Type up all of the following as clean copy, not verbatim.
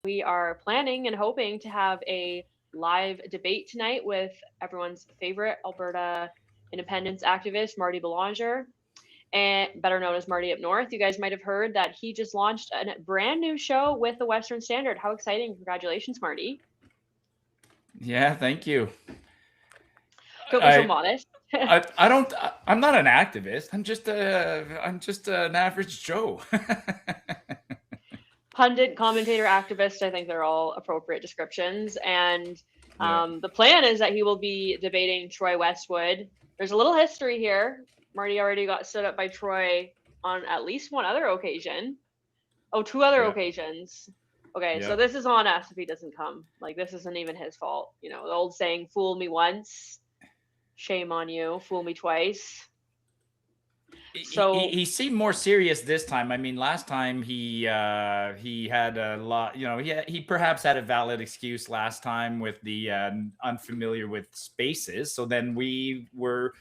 We are planning and hoping to have a live debate tonight with everyone's favorite Alberta independence activist, Marty Belanger, and better known as Marty Up North. You guys might have heard that he just launched a brand new show with the Western Standard. How exciting! Congratulations, Marty. Yeah, thank you. Don't be so I, modest. I don't. I'm not an activist. I'm just an average Joe. Pundit, commentator, activist, I think they're all appropriate descriptions. And Yeah. the plan is that he will be debating Troy Westwood. There's a little history here. Marty already got stood up by Troy on at least one other occasion. Oh, two other Yeah. occasions. Okay, so Yeah. this is on us if he doesn't come. Like, this isn't even his fault. You know, the old saying, fool me once, shame on you, fool me twice. So He seemed more serious this time. I mean, last time he had a lot. You know, he perhaps had a valid excuse last time with the unfamiliar with spaces. So then we were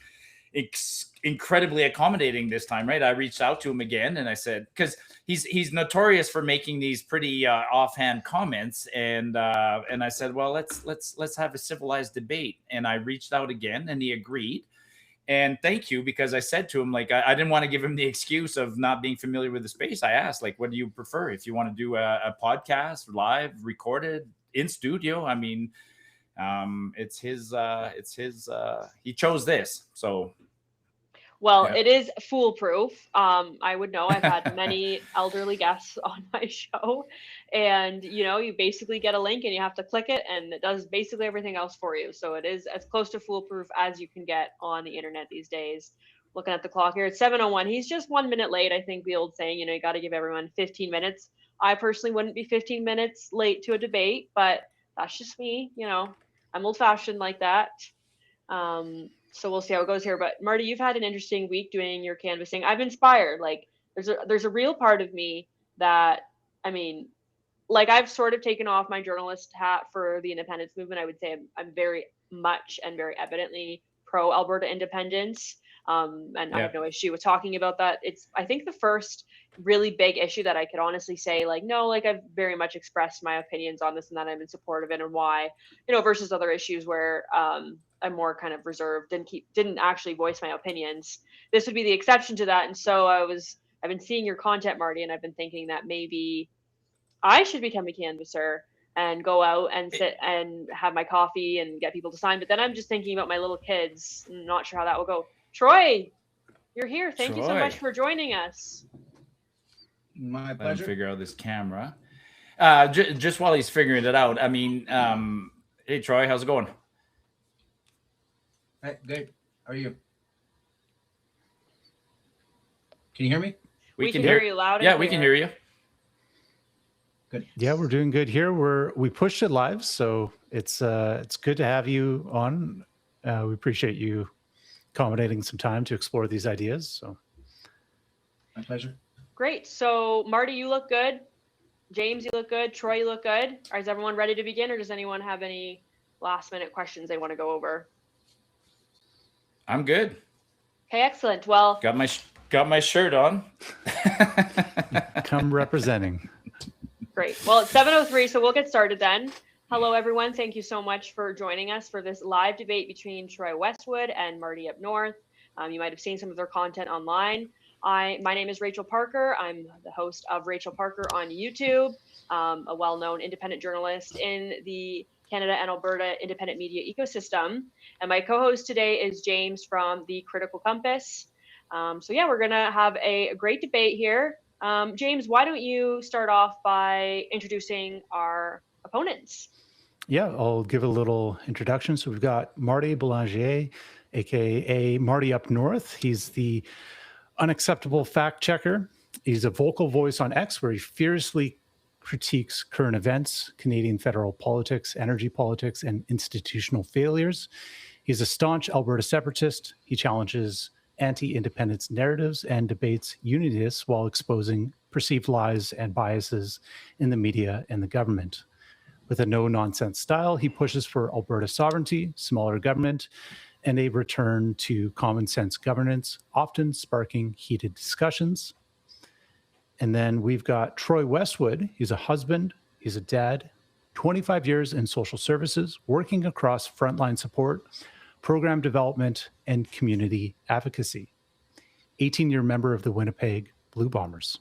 incredibly accommodating this time, right? I reached out to him again and I said, because he's notorious for making these pretty offhand comments, and I said, well, let's have a civilized debate. And I reached out again and he agreed. And thank you, because I said to him, like, I didn't want to give him the excuse of not being familiar with the space. I asked, like, what do you prefer? If you want to do a podcast, live, recorded, in studio, I mean, it's his, he chose this. So. well, Yeah. it is foolproof. I would know. I've had many elderly guests on my show, and you basically get a link and you have to click it, and it does basically everything else for you. So it is as close to foolproof as you can get on the internet these days. Looking at the clock here, it's 7:01. He's just 1 minute late. I think the old saying, you got to give everyone 15 minutes. I personally wouldn't be 15 minutes late to a debate, but that's just me. I'm old-fashioned like that. So we'll see how it goes here. But Marty, you've had an interesting week doing your canvassing. I've inspired. Like there's a real part of me that, I mean, like I've sort of taken off my journalist hat for the independence movement. I would say I'm very much and very evidently pro Alberta independence. And I Yeah. have no issue with talking about that. It's, I think, the first really big issue that I could honestly say, like, no, like I've very much expressed my opinions on this and that I'm in support of it and why, versus other issues where I'm more kind of reserved and didn't actually voice my opinions. This would be the exception to that. And so I've been seeing your content, Marty, and I've been thinking that maybe I should become a canvasser and go out and sit and have my coffee and get people to sign. But then I'm just thinking about my little kids. I'm not sure how that will go. Troy, you're here. Thank you so much for joining us. My Let him pleasure. figure out this camera. Just while he's figuring it out, I mean, hey, Troy, how's it going? Hey, good. How are you? Can you hear me? We can hear you loud and Yeah, clear. we can hear you. Good. Yeah, we're doing good here. We pushed it live, so it's good to have you on. We appreciate you accommodating some time to explore these ideas. So, My pleasure. Great. So, Marty, you look good. James, you look good. Troy, you look good. Is everyone ready to begin, or does anyone have any last-minute questions they want to go over? I'm good. Okay, excellent. Well, Got my shirt on. come representing. great. Well, it's 7:03, so we'll get started then. Hello, everyone. Thank you so much for joining us for this live debate between Troy Westwood and Marty Up North. You might have seen some of their content online. My name is Rachel Parker. I'm the host of Rachel Parker on YouTube, a well-known independent journalist in the Canada and Alberta independent media ecosystem. And my co-host today is James from the Critical Compass. So yeah, we're gonna have a great debate here. James, why don't you start off by introducing our opponents? Yeah, I'll give a little introduction. So we've got Marty Belanger, aka Marty Up North. He's the unacceptable fact checker. He's a vocal voice on X, where he fiercely critiques current events, Canadian federal politics, energy politics, and institutional failures. He's a staunch Alberta separatist. He challenges anti-independence narratives and debates unionists while exposing perceived lies and biases in the media and the government. With a no-nonsense style, he pushes for Alberta sovereignty, smaller government, and a return to common sense governance, often sparking heated discussions. And then we've got Troy Westwood. He's a husband, He's a dad, 25 years in social services, working across frontline support, program development, and community advocacy. 18-year member of the Winnipeg Blue Bombers.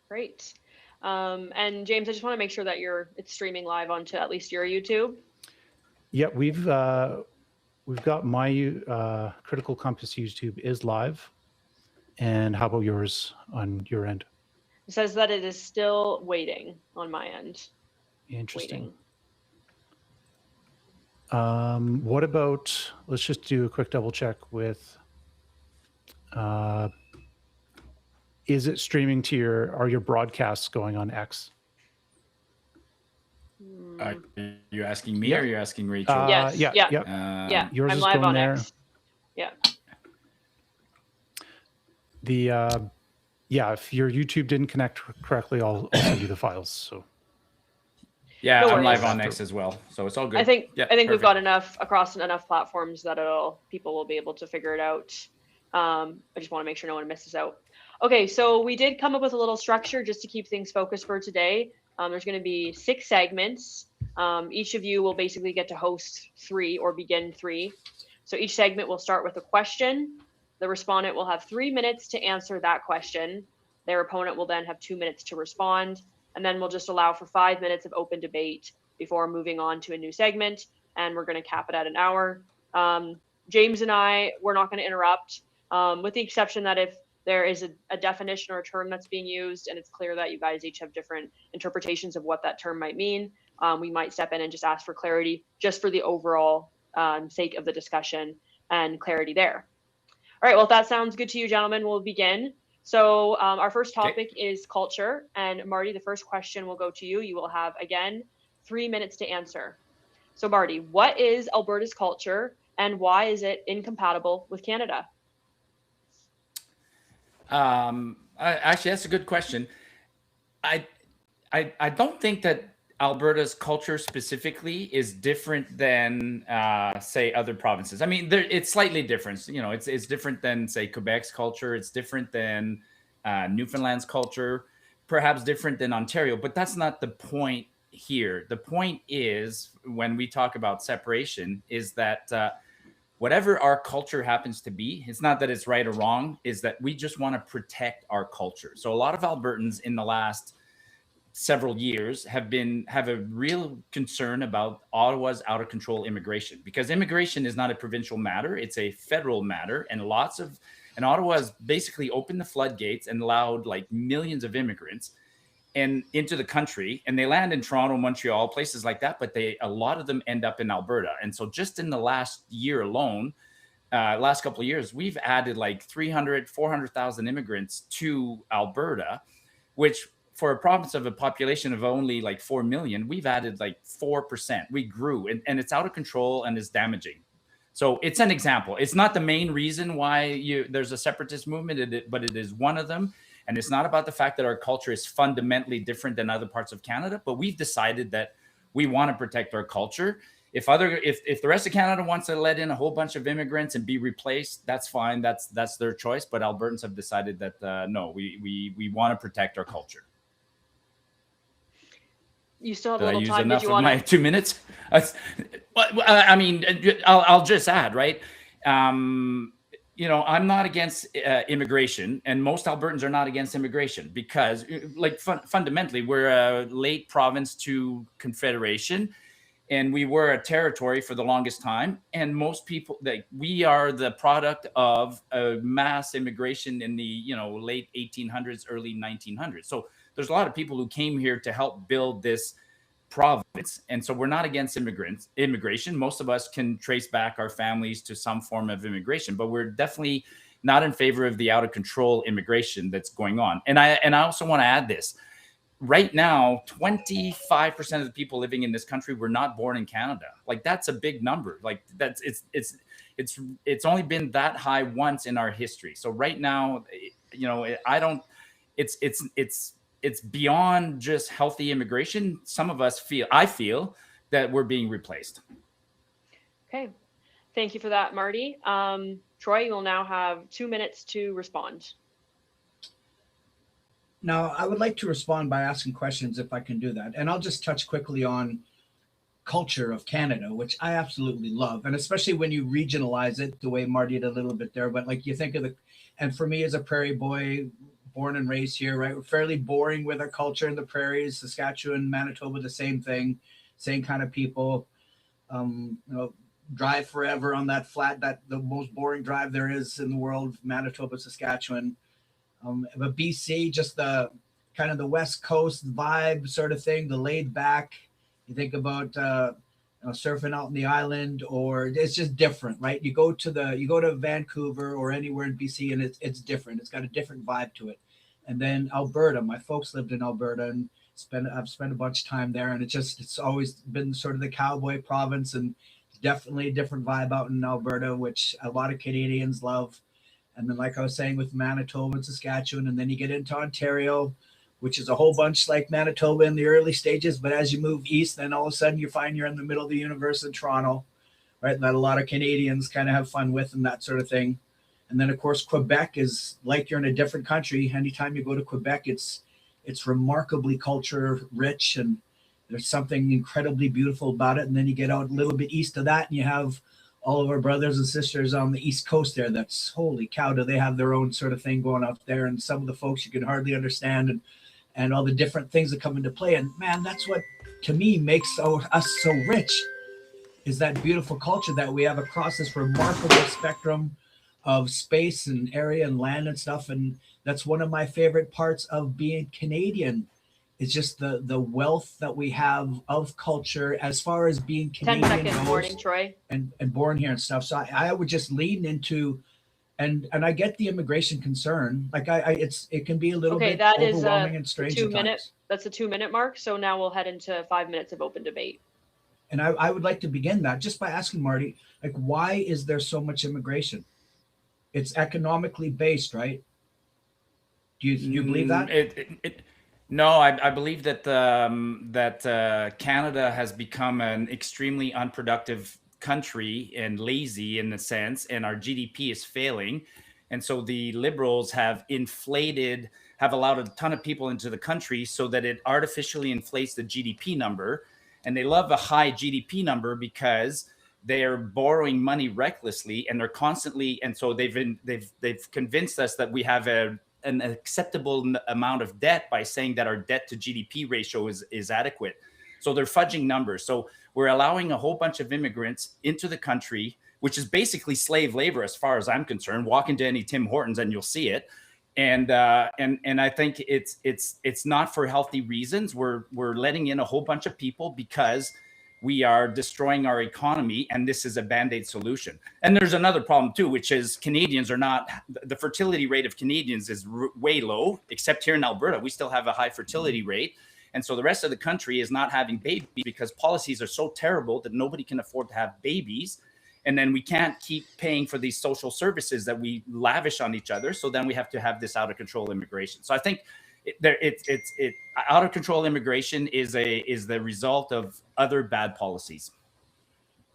Great. And James, I just want to make sure that it's streaming live onto at least your YouTube. Yeah, we've got my Critical Compass YouTube is live. And how about yours on your end? It says that it is still waiting on my end. Interesting. Waiting. What about, let's just do a quick double check with, is it streaming to are your broadcasts going on X? Are you asking me Yeah. or are you asking Rachel? Yes. Yeah. Yeah. Yours I'm is live going on there. X. Yeah. If your YouTube didn't connect correctly, I'll send you the files. So Yeah, No I'm worries. live on X as well, so it's all good. I think Yeah, we've perfect. got enough across enough platforms that people will be able to figure it out. I just want to make sure no one misses out. Okay, so we did come up with a little structure just to keep things focused for today. There's going to be 6 segments. Each of you will basically get to host 3 or begin 3. So each segment will start with a question. The respondent will have 3 minutes to answer that question. Their opponent will then have 2 minutes to respond. And then we'll just allow for 5 minutes of open debate before moving on to a new segment. And we're going to cap it at an hour. James and we're not going to interrupt, with the exception that if there is a definition or a term that's being used and it's clear that you guys each have different interpretations of what that term might mean, we might step in and just ask for clarity, just for the overall sake of the discussion and clarity there. All right, well, if that sounds good to you, gentlemen, we'll begin. So our first topic is culture. And Marty, the first question will go to you. You will have, again, 3 minutes to answer. So Marty, what is Alberta's culture and why is it incompatible with Canada? Actually, that's a good question. I don't think that Alberta's culture specifically is different than, say, other provinces. I mean, it's slightly different. You know, it's different than, say, Quebec's culture. It's different than Newfoundland's culture, perhaps different than Ontario. But that's not the point here. The point is, when we talk about separation, is that whatever our culture happens to be, it's not that it's right or wrong, is that we just want to protect our culture. So a lot of Albertans in the last several years have a real concern about Ottawa's out of control immigration, because immigration is not a provincial matter, it's a federal matter, and Ottawa has basically opened the floodgates and allowed like millions of immigrants into the country, and they land in Toronto, Montreal, places like that, but a lot of them end up in Alberta. And so just in the last year alone, last couple of years, we've added like 400,000 immigrants to Alberta, which for a province of a population of only like 4 million, we've added like 4%. We grew, and it's out of control and is damaging. So it's an example. It's not the main reason why there's a separatist movement, but it is one of them. And it's not about the fact that our culture is fundamentally different than other parts of Canada, but we've decided that we want to protect our culture. If the rest of Canada wants to let in a whole bunch of immigrants and be replaced, that's fine. That's their choice. But Albertans have decided that no, we want to protect our culture. You still have Did a I little use time. enough Did you of want my 2 minutes? I mean, I'll just add, right? You know, I'm not against immigration, and most Albertans are not against immigration because, like, fundamentally, we're a late province to Confederation, and we were a territory for the longest time. And most people, we are the product of a mass immigration in the late 1800s, early 1900s. So there's a lot of people who came here to help build this province, and so we're not against immigration. Most of us can trace back our families to some form of immigration, but we're definitely not in favor of the out of control immigration that's going on. And I also want to add this. Right now, 25% of the people living in this country were not born in Canada. Like, that's a big number. Like, it's only been that high once in our history. So right now, it's beyond just healthy immigration. I feel that we're being replaced. Okay. Thank you for that, Marty. Troy, you will now have 2 minutes to respond. Now, I would like to respond by asking questions if I can do that. And I'll just touch quickly on culture of Canada, which I absolutely love. And especially when you regionalize it the way Marty did a little bit there. But like you think of and for me as a prairie boy, born and raised here, right? We're fairly boring with our culture in the prairies, Saskatchewan, Manitoba, the same thing, same kind of people. Drive forever on that flat, that the most boring drive there is in the world, Manitoba, Saskatchewan. But BC, just the kind of the West Coast vibe sort of thing, the laid back. You think about surfing out in the island, or it's just different, right? You go to Vancouver or anywhere in BC, and it's different. It's got a different vibe to it. And then Alberta, my folks lived in Alberta, and I've spent a bunch of time there, and it's always been sort of the cowboy province, and definitely a different vibe out in Alberta, which a lot of Canadians love. And then, like I was saying, with Manitoba and Saskatchewan, and then you get into Ontario, which is a whole bunch like Manitoba in the early stages. But as you move east, then all of a sudden you find you're in the middle of the universe in Toronto, right? That a lot of Canadians kind of have fun with and that sort of thing. And then, of course, Quebec is like you're in a different country. Anytime you go to Quebec, it's remarkably culture rich, and there's something incredibly beautiful about it. And then you get out a little bit east of that, and you have all of our brothers and sisters on the East Coast there. That's holy cow, do they have their own sort of thing going up there. And some of the folks you can hardly understand, and all the different things that come into play. And man, that's what to me makes us so rich, is that beautiful culture that we have across this remarkable spectrum of space and area and land and stuff. And that's one of my favorite parts of being Canadian. It's just the wealth that we have of culture as far as being Canadian 10 second goes, warning, Troy. and born here and stuff. So I would just lean into, and I get the immigration concern. Like it can be a little bit that is overwhelming and strange. 2 minute. That's a 2 minute mark. So now we'll head into 5 minutes of open debate. And I would like to begin that just by asking Marty, like, why is there so much immigration? It's economically based, right? Do you believe that? No, I believe that Canada has become an extremely unproductive country and lazy in a sense, and our GDP is failing. And so the Liberals have allowed a ton of people into the country so that it artificially inflates the GDP number. And they love a high GDP number because they're borrowing money recklessly, and they're constantly, and so they've convinced us that we have an acceptable amount of debt by saying that our debt to GDP ratio is adequate. So they're fudging numbers. So we're allowing a whole bunch of immigrants into the country, which is basically slave labor as far as I'm concerned. Walk into any Tim Hortons and you'll see it. And I think it's not for healthy reasons. We're letting in a whole bunch of people because we are destroying our economy, and this is a Band-Aid solution. And there's another problem too, which is the fertility rate of Canadians is way low, except here in Alberta. We still have a high fertility rate. And so the rest of the country is not having babies because policies are so terrible that nobody can afford to have babies. And then we can't keep paying for these social services that we lavish on each other. So then we have to have this out of control immigration. So I think out of control immigration is the result of other bad policies.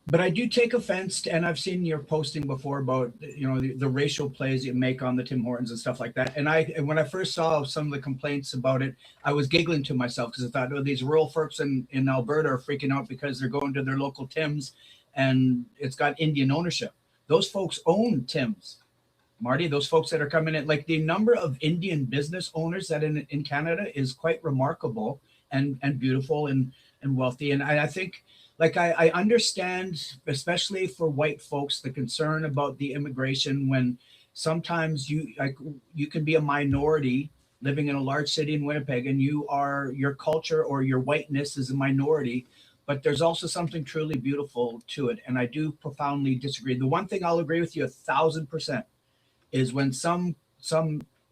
But I do take offense, and I've seen your posting before about the racial plays you make on the Tim Hortons and stuff like that. And when I first saw some of the complaints about it, I was giggling to myself because I thought, oh, these rural folks in Alberta are freaking out because they're going to their local Tim's and it's got Indian ownership. Those folks own Tim's. Marty, those folks that are coming in, like the number of Indian business owners that in Canada is quite remarkable and beautiful and wealthy. And I think, like, I understand, especially for white folks, the concern about the immigration when sometimes you can be a minority living in a large city in Winnipeg and your culture or your whiteness is a minority, but there's also something truly beautiful to it. And I do profoundly disagree. The one thing I'll agree with you 1,000% is when some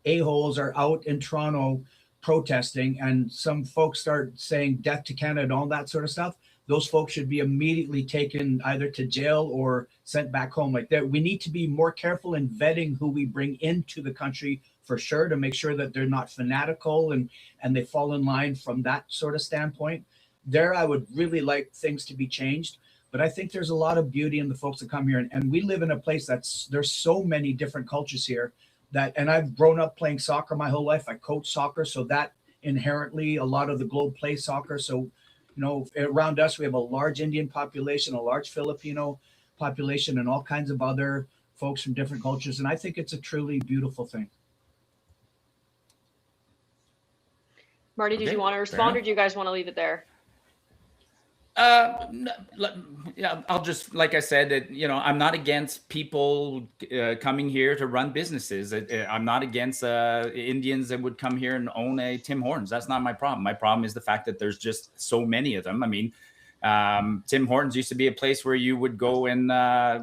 a-holes are out in Toronto protesting and some folks start saying death to Canada and all that sort of stuff, those folks should be immediately taken either to jail or sent back home. Like that, we need to be more careful in vetting who we bring into the country for sure, to make sure that they're not fanatical and they fall in line from that sort of standpoint. There, I would really like things to be changed. But I think there's a lot of beauty in the folks that come here. And we live in a place there's so many different cultures here. that, and I've grown up playing soccer my whole life. I coach soccer, so that inherently a lot of the globe plays soccer. So, around us we have a large Indian population, a large Filipino population, and all kinds of other folks from different cultures. And I think it's a truly beautiful thing. Marty, did you want to respond, or do you guys want to leave it there? Yeah, I'll just, like I said, that, I'm not against people coming here to run businesses. I'm not against Indians that would come here and own a Tim Hortons. That's not my problem. My problem is the fact that there's just so many of them. I mean, Tim Hortons used to be a place where you would go and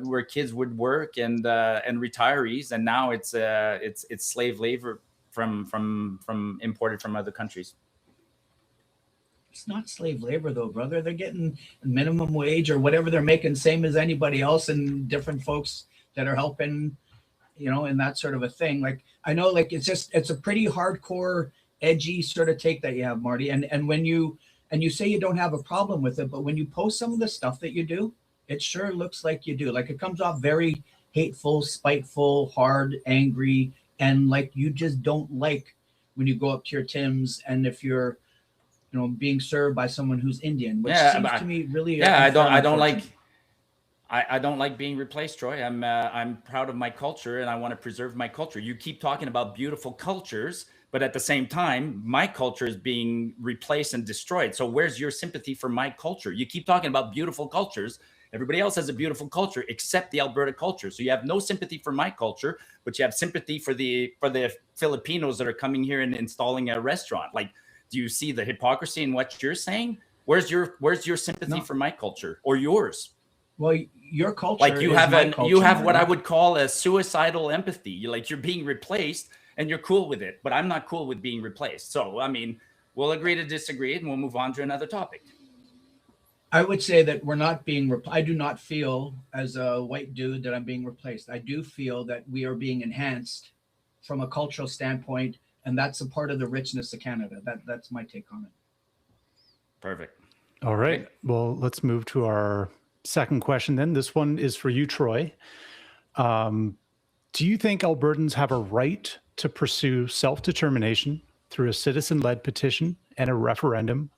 where kids would work and retirees, and now it's slave labor from imported from other countries. It's not slave labor though, brother. They're getting minimum wage or whatever they're making, same as anybody else, and different folks that are helping, and that sort of a thing. Like, I know, like, it's a pretty hardcore, edgy sort of take that you have, Marty. And when you say you don't have a problem with it, but when you post some of the stuff that you do, it sure looks like you do. Like, it comes off very hateful, spiteful, hard, angry, and like you just don't like when you go up to your Tim's, and if you're being served by someone who's Indian, which seems to me really. Yeah, I don't like being replaced, Troy. I'm proud of my culture, and I want to preserve my culture. You keep talking about beautiful cultures, but at the same time, my culture is being replaced and destroyed. So where's your sympathy for my culture? You keep talking about beautiful cultures. Everybody else has a beautiful culture except the Alberta culture. So you have no sympathy for my culture, but you have sympathy for the Filipinos that are coming here and installing a restaurant. Like, do you see the hypocrisy in what you're saying? Where's your sympathy for my culture or yours? Well, your culture, like you have what I would call a suicidal empathy. You're being replaced and you're cool with it, but I'm not cool with being replaced. So, I mean, we'll agree to disagree and we'll move on to another topic. I would say that we're not being, I do not feel as a white dude that I'm being replaced. I do feel that we are being enhanced from a cultural standpoint, and that's a part of the richness of Canada. That's my take on it. Perfect. All right. Well, let's move to our second question then. This one is for you, Troy. Do you think Albertans have a right to pursue self-determination through a citizen-led petition and a referendum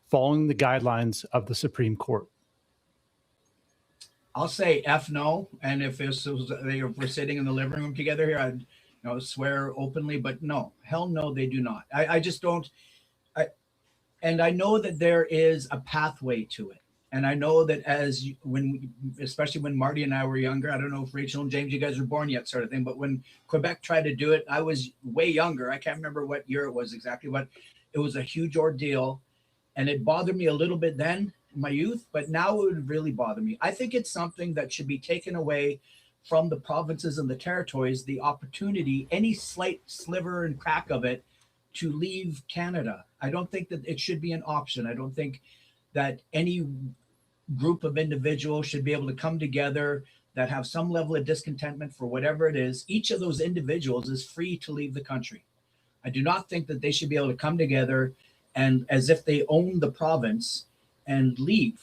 following the guidelines of the Supreme Court? I'll say F no. And if we're sitting in the living room together here, I'd swear openly, but no, hell no, they do not. I just don't. And I know that there is a pathway to it. And I know that especially when Marty and I were younger, I don't know if Rachel and James, you guys were born yet, sort of thing, but when Quebec tried to do it, I was way younger. I can't remember what year it was exactly, but it was a huge ordeal. And it bothered me a little bit then in my youth, but now it would really bother me. I think it's something that should be taken away from the provinces and the territories, the opportunity, any slight sliver and crack of it, to leave Canada. I don't think that it should be an option. I don't think that any group of individuals should be able to come together that have some level of discontentment for whatever it is. Each of those individuals is free to leave the country. I do not think that they should be able to come together and as if they own the province and leave.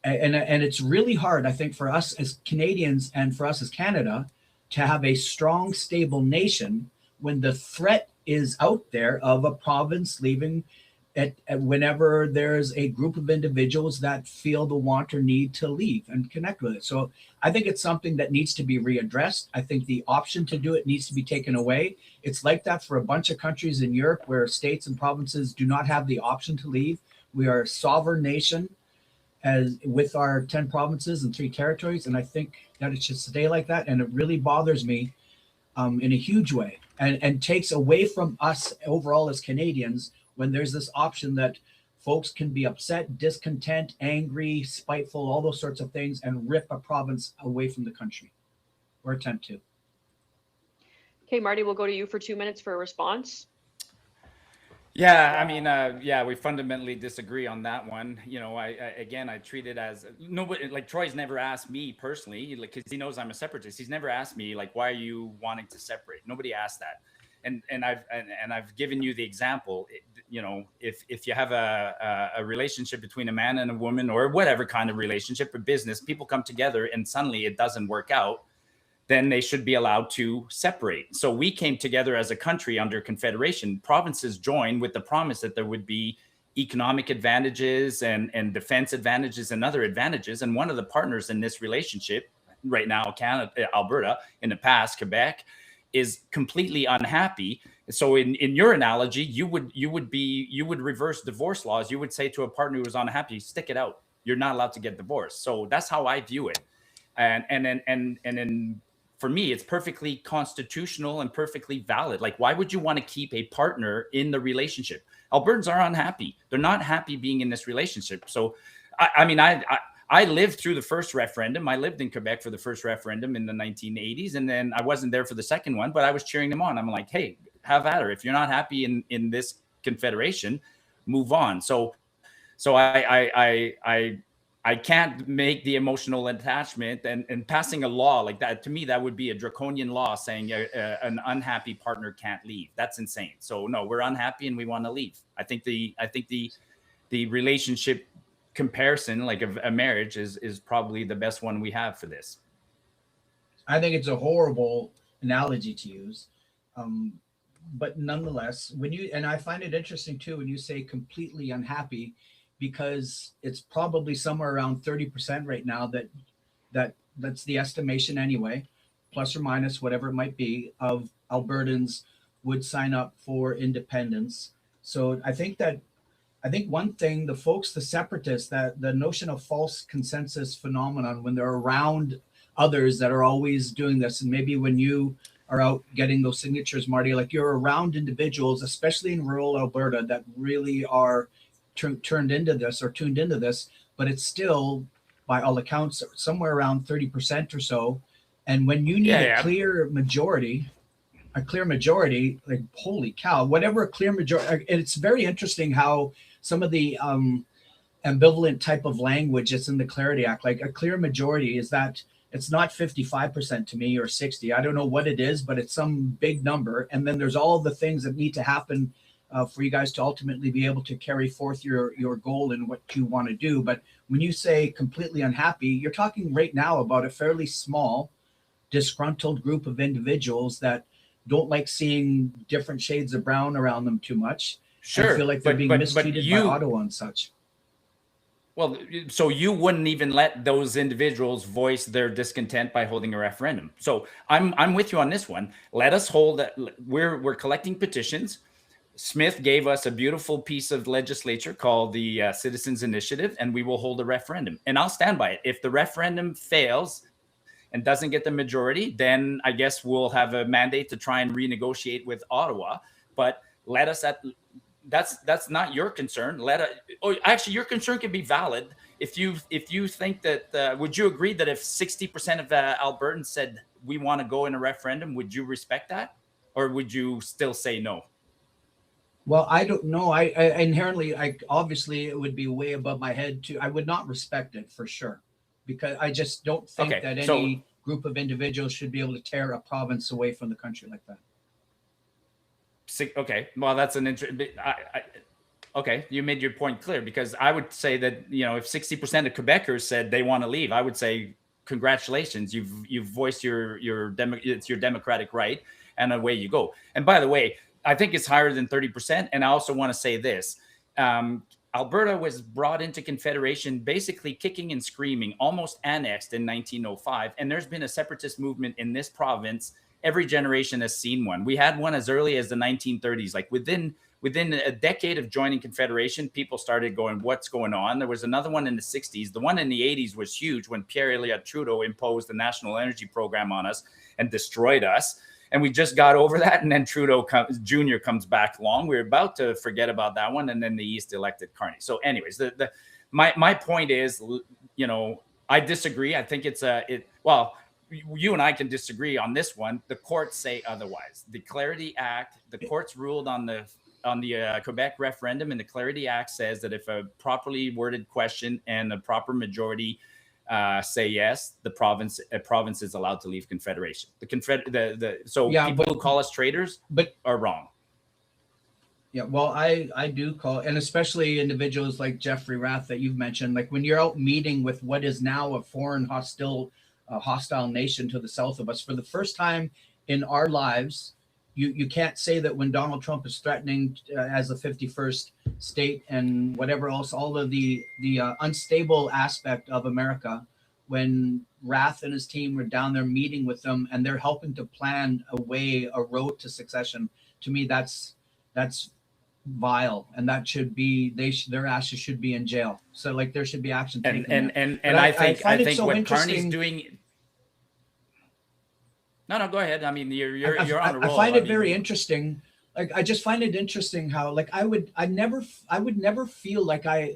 And it's really hard, I think, for us as Canadians and for us as Canada to have a strong, stable nation when the threat is out there of a province leaving at whenever there's a group of individuals that feel the want or need to leave and connect with it. So I think it's something that needs to be readdressed. I think the option to do it needs to be taken away. It's like that for a bunch of countries in Europe where states and provinces do not have the option to leave. We are a sovereign nation as with our 10 provinces and 3 territories. And I think that it should stay like that. And it really bothers me in a huge way and takes away from us overall as Canadians when there's this option that folks can be upset, discontent, angry, spiteful, all those sorts of things, and rip a province away from the country or attempt to. Okay, Marty, we'll go to you for 2 minutes for a response. Yeah, I mean, we fundamentally disagree on that one. I treat it as nobody, like Troy's never asked me personally, like, because he knows I'm a separatist. He's never asked me, like, why are you wanting to separate? Nobody asked that. And I've given you the example. If you have a relationship between a man and a woman or whatever kind of relationship or business, people come together and suddenly it doesn't work out. then they should be allowed to separate. So we came together as a country under Confederation. Provinces joined with the promise that there would be economic advantages and defense advantages and other advantages. And one of the partners in this relationship right now, Canada, Alberta, in the past, Quebec, is completely unhappy. So in your analogy, you would reverse divorce laws. You would say to a partner who was unhappy, stick it out. You're not allowed to get divorced. So that's how I view it. And then for me, it's perfectly constitutional and perfectly valid. Like, why would you want to keep a partner in the relationship? Albertans are unhappy. They're not happy being in this relationship. So, I lived through the first referendum. I lived in Quebec for the first referendum in the 1980s. And then I wasn't there for the second one, but I was cheering them on. I'm like, hey, have at her. If you're not happy in this confederation, move on. So I can't make the emotional attachment and passing a law like that. To me, that would be a draconian law saying an unhappy partner can't leave. That's insane. So no, we're unhappy and we want to leave. I think the relationship comparison, like a marriage, is probably the best one we have for this. I think it's a horrible analogy to use. But nonetheless, and I find it interesting too, when you say completely unhappy, because it's probably somewhere around 30% right now that's the estimation anyway, plus or minus whatever it might be, of Albertans would sign up for independence. So I think one thing, the separatists, that the notion of false consensus phenomenon, when they're around others that are always doing this, and maybe when you are out getting those signatures, Marty, like you're around individuals, especially in rural Alberta, that really are tuned into this, but it's still, by all accounts, somewhere around 30% or so. And when you need a clear majority, like, holy cow, whatever a clear majority, it's very interesting how some of the ambivalent type of language that's in the Clarity Act, like a clear majority, is that it's not 55% to me or 60. I don't know what it is, but it's some big number. And then there's all the things that need to happen for you guys to ultimately be able to carry forth your goal and what you want to do. But when you say completely unhappy, you're talking right now about a fairly small, disgruntled group of individuals that don't like seeing different shades of brown around them too much. Sure. I feel like they're being mistreated by Ottawa and such. Well, so you wouldn't even let those individuals voice their discontent by holding a referendum. So I'm with you on this one. Let us hold. We're collecting petitions. Smith gave us a beautiful piece of legislature called the Citizens Initiative, and we will hold a referendum. And I'll stand by it. If the referendum fails and doesn't get the majority, then I guess we'll have a mandate to try and renegotiate with Ottawa. But let us that's not your concern. Actually, your concern can be valid if you think that. Would you agree that if 60% of Albertans said we want to go in a referendum, would you respect that, or would you still say no? Well, I don't know. I inherently, obviously, it would be way above my head I would not respect it for sure, because I just don't think that any group of individuals should be able to tear a province away from the country like that. Okay, well, that's an interesting. Okay, you made your point clear, because I would say that, if 60% of Quebecers said they want to leave, I would say congratulations, you've voiced it's your democratic right, and away you go. And by the way, I think it's higher than 30%. And I also want to say this. Alberta was brought into Confederation basically kicking and screaming, almost annexed in 1905. And there's been a separatist movement in this province. Every generation has seen one. We had one as early as the 1930s. Like within a decade of joining Confederation, people started going, what's going on? There was another one in the 60s. The one in the 80s was huge when Pierre-Elliott Trudeau imposed the National Energy Program on us and destroyed us. And we just got over that. And then Trudeau Jr. comes back along. We were about to forget about that one. And then the East elected Carney. So anyways, my point is, I disagree. I think you and I can disagree on this one. The courts say otherwise. The Clarity Act, the courts ruled on the Quebec referendum, and the Clarity Act says that if a properly worded question and a proper majority say yes, a province is allowed to leave Confederation. People who call us traitors are wrong. Yeah, well, I do call, and especially individuals like Jeffrey Rath that you've mentioned, like when you're out meeting with what is now a foreign hostile a hostile nation to the south of us. For the first time in our lives, you can't say that when Donald Trump is threatening as the 51st state and whatever else, all of the unstable aspect of America, when Rath and his team were down there meeting with them and they're helping to plan a road to succession. To me, that's vile, and that should be their asses should be in jail. So like there should be action taken. And I think so what Carney's doing. No, go ahead. I mean, you're on a roll. I find it very interesting. Like I just find it interesting how like I would never feel like I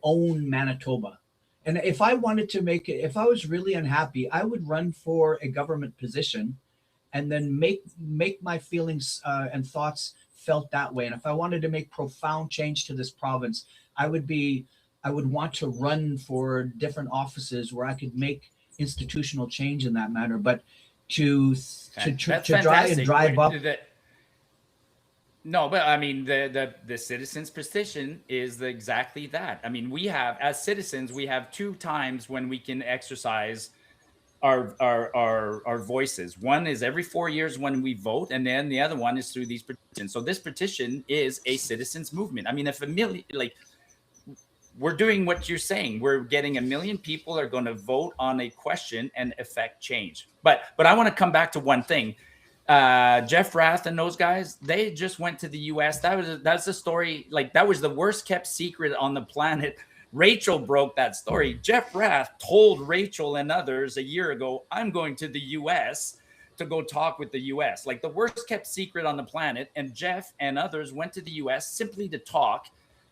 own Manitoba. And if I wanted to make it, if I was really unhappy, I would run for a government position and then make my feelings and thoughts felt that way. And if I wanted to make profound change to this province, I would want to run for different offices where I could make institutional change in that matter. But to try and drive up. No, but I mean the citizens' petition is exactly that. I mean, we have, as citizens, we have 2 times when we can exercise our voices. One is every 4 years when we vote, and then the other one is through these petitions. So this petition is a citizens movement. I mean, if we're doing what you're saying, we're getting 1 million people are going to vote on a question and affect change. But I want to come back to one thing. Jeff Rath and those guys, they just went to the US. That's a story, like that was the worst kept secret on the planet. Rachel broke that story. Jeff Rath told Rachel and others a year ago, I'm going to the US to go talk with the US, like the worst kept secret on the planet. And Jeff and others went to the US simply to talk,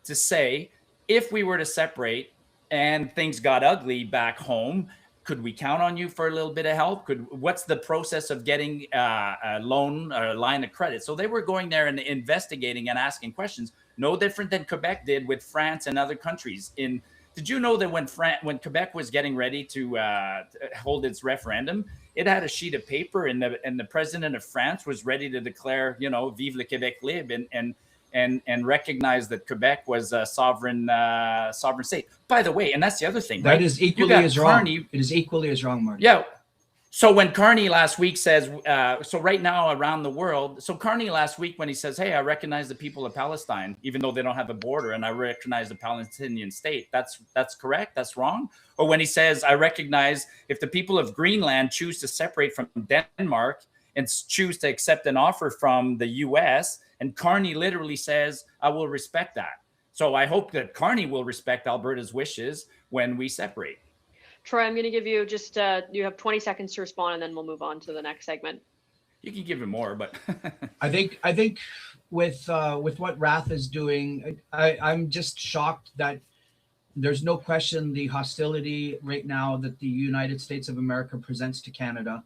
to say, if we were to separate and things got ugly back home, could we count on you for a little bit of help? What's the process of getting a loan or a line of credit? So they were going there and investigating and asking questions, no different than Quebec did with France and other countries. Did you know that when Quebec was getting ready to hold its referendum, it had a sheet of paper and the president of France was ready to declare, Vive le Québec libre and recognize that Quebec was a sovereign state. By the way, and that's the other thing, that right? is equally as wrong. It is equally as wrong, Marty. Yeah. So when Carney last week says, so right now around the world, so Carney last week when he says, hey, I recognize the people of Palestine, even though they don't have a border, and I recognize the Palestinian state, that's correct? That's wrong? Or when he says, I recognize if the people of Greenland choose to separate from Denmark and choose to accept an offer from the US, and Carney literally says, I will respect that. So I hope that Carney will respect Alberta's wishes when we separate. Troy, I'm going to give you just, you have 20 seconds to respond, and then we'll move on to the next segment. You can give him more, but I think with what Rath is doing, I'm just shocked that there's no question the hostility right now that the United States of America presents to Canada.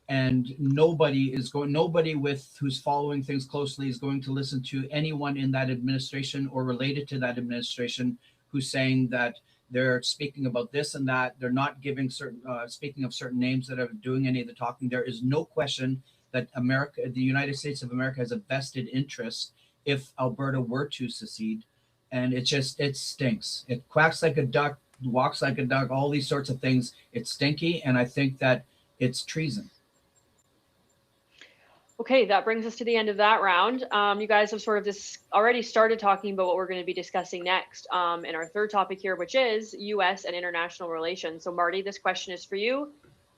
And nobody who's following things closely is going to listen to anyone in that administration or related to that administration who's saying that they're speaking about this and that. They're not giving speaking of certain names that are doing any of the talking. There is no question that the United States of America has a vested interest if Alberta were to secede. And it stinks. It quacks like a duck, walks like a duck, all these sorts of things. It's stinky. And I think that it's treason. Okay, that brings us to the end of that round. You guys have sort of already started talking about what we're going to be discussing next in our third topic here, which is U.S. and international relations. So Marty, this question is for you.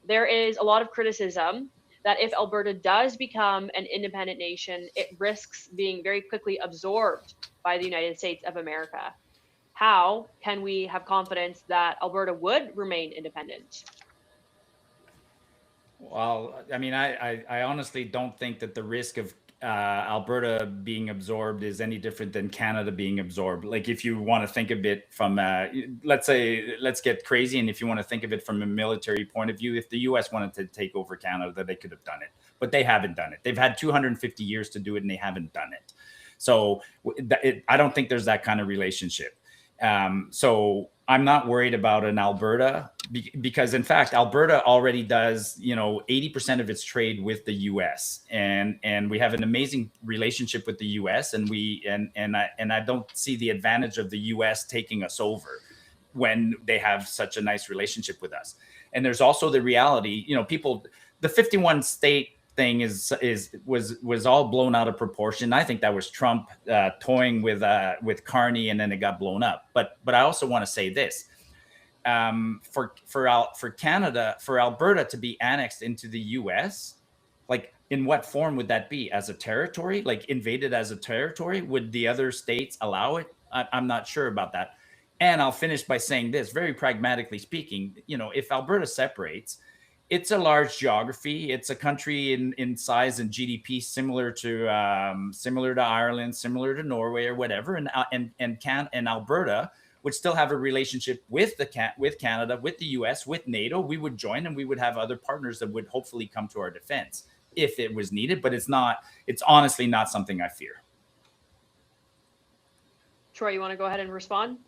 There is a lot of criticism that if Alberta does become an independent nation, it risks being very quickly absorbed by the United States of America. How can we have confidence that Alberta would remain independent? Well, I mean, I honestly don't think that the risk of Alberta being absorbed is any different than Canada being absorbed. Like if you want to think of it from, let's get crazy. And if you want to think of it from a military point of view, if the US wanted to take over Canada, they could have done it, but they haven't done it. They've had 250 years to do it and they haven't done it. So I don't think there's that kind of relationship. So I'm not worried about an Alberta because in fact, Alberta already does, 80% of its trade with the US and we have an amazing relationship with the US and I don't see the advantage of the US taking us over when they have such a nice relationship with us. And there's also the reality, people, the 51 state thing was all blown out of proportion. I think that was Trump toying with Carney, and then it got blown up. But I also want to say this. For Canada, for Alberta to be annexed into the US, like, in what form would that be? As a territory, like invaded as a territory? Would the other states allow it? I'm not sure about that. And I'll finish by saying this, very pragmatically speaking, if Alberta separates, it's a large geography. It's a country in size and GDP similar to Ireland, similar to Norway or whatever. And Alberta would still have a relationship with Canada, with the US, with NATO. We would join, and we would have other partners that would hopefully come to our defense if it was needed. But it's honestly not something I fear. Troy, you want to go ahead and respond?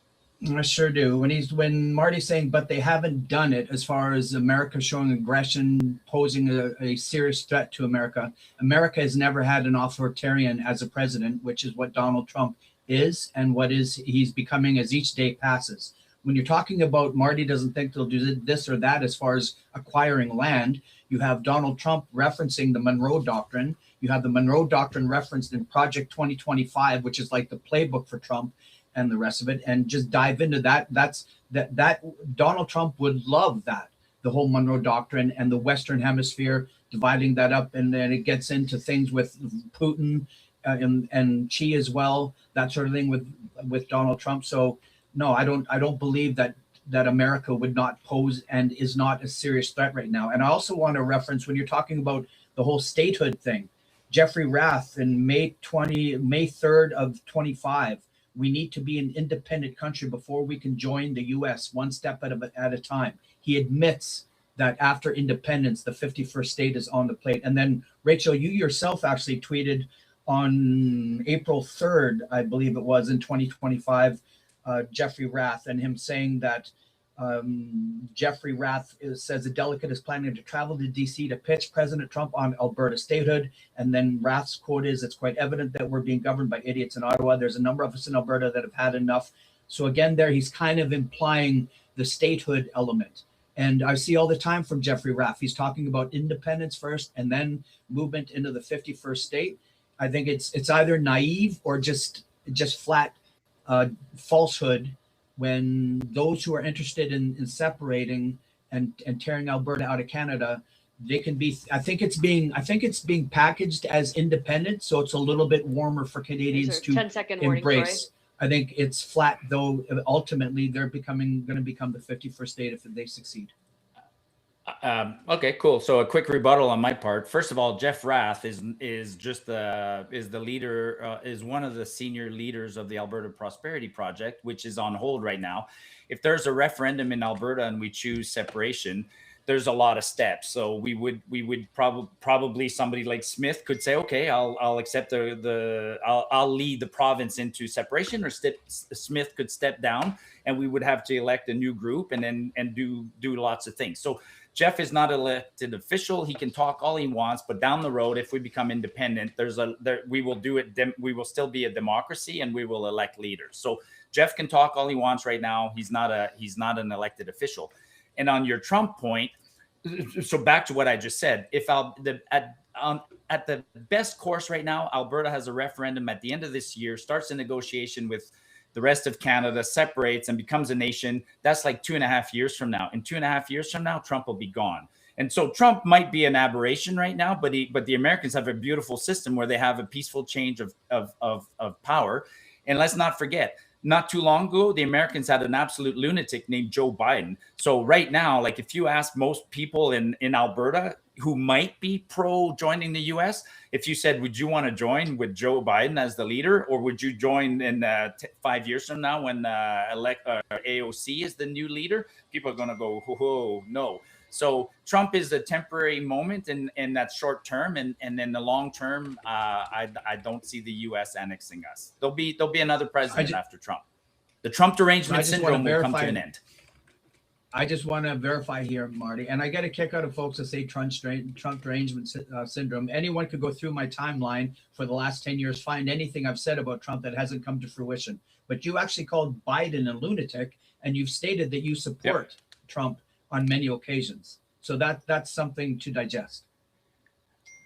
I sure do. When Marty's saying, but they haven't done it, as far as America showing aggression, posing a serious threat to America. America has never had an authoritarian as a president, which is what Donald Trump is, and he's becoming as each day passes. When you're talking about Marty doesn't think they'll do this or that as far as acquiring land, you have Donald Trump referencing the Monroe Doctrine. You have the Monroe Doctrine referenced in Project 2025, which is like the playbook for Trump and the rest of it, and just dive into that. That Donald Trump would love that, the whole Monroe Doctrine and the Western Hemisphere, dividing that up, and then it gets into things with Putin and Xi as well, that sort of thing with Donald Trump. So no, I don't believe that America would not pose and is not a serious threat right now. And I also want to reference, when you're talking about the whole statehood thing, Jeffrey Rath in May 3rd of 25. We need to be an independent country before we can join the U.S. one step at a time. He admits that after independence, the 51st state is on the plate. And then, Rachel, you yourself actually tweeted on April 3rd, I believe it was, in 2025, Jeffrey Rath, and him saying that Jeffrey Rath says a delegate is planning to travel to D.C. to pitch President Trump on Alberta statehood. And then Rath's quote is, "It's quite evident that we're being governed by idiots in Ottawa. There's a number of us in Alberta that have had enough." So again, there he's kind of implying the statehood element. And I see all the time from Jeffrey Rath, he's talking about independence first and then movement into the 51st state. I think it's either naive or just flat falsehood, when those who are interested in separating and tearing Alberta out of Canada, they can be, I think it's being packaged as independent, so it's a little bit warmer for Canadians to 10-second warning, embrace. Troy. I think it's flat, though. Ultimately, they're going to become the 51st state if they succeed. Okay, cool. So a quick rebuttal on my part. First of all, Jeff Rath is the leader, is one of the senior leaders of the Alberta Prosperity Project, which is on hold right now. If there's a referendum in Alberta and we choose separation, there's a lot of steps. So we would probably somebody like Smith could say, okay, I'll accept I'll lead the province into separation, or Smith could step down, and we would have to elect a new group and do lots of things. So Jeff is not an elected official. He can talk all he wants, but down the road, if we become independent, we will do it. We will still be a democracy, and we will elect leaders. So Jeff can talk all he wants right now. He's not an elected official. And on your Trump point, so back to what I just said, if at the best course right now, Alberta has a referendum at the end of this year, starts a negotiation with the rest of Canada, separates and becomes a nation, that's like 2.5 years from now. In 2.5 years from now, Trump will be gone. And so Trump might be an aberration right now, but the Americans have a beautiful system where they have a peaceful change of power. And let's not forget, not too long ago, the Americans had an absolute lunatic named Joe Biden. So right now, like if you ask most people in Alberta who might be pro joining the US, if you said, would you want to join with Joe Biden as the leader, or would you join in 5 years from now when AOC is the new leader? People are going to go, whoa, no. So Trump is a temporary moment in that short term, and in the long term, I don't see the U.S. annexing us. There'll be another president after Trump. The Trump derangement syndrome will come to an end. I just want to verify here, Marty, and I get a kick out of folks that say Trump derangement syndrome. Anyone could go through my timeline for the last 10 years, find anything I've said about Trump that hasn't come to fruition. But you actually called Biden a lunatic, and you've stated that you support Trump on many occasions. So that's something to digest.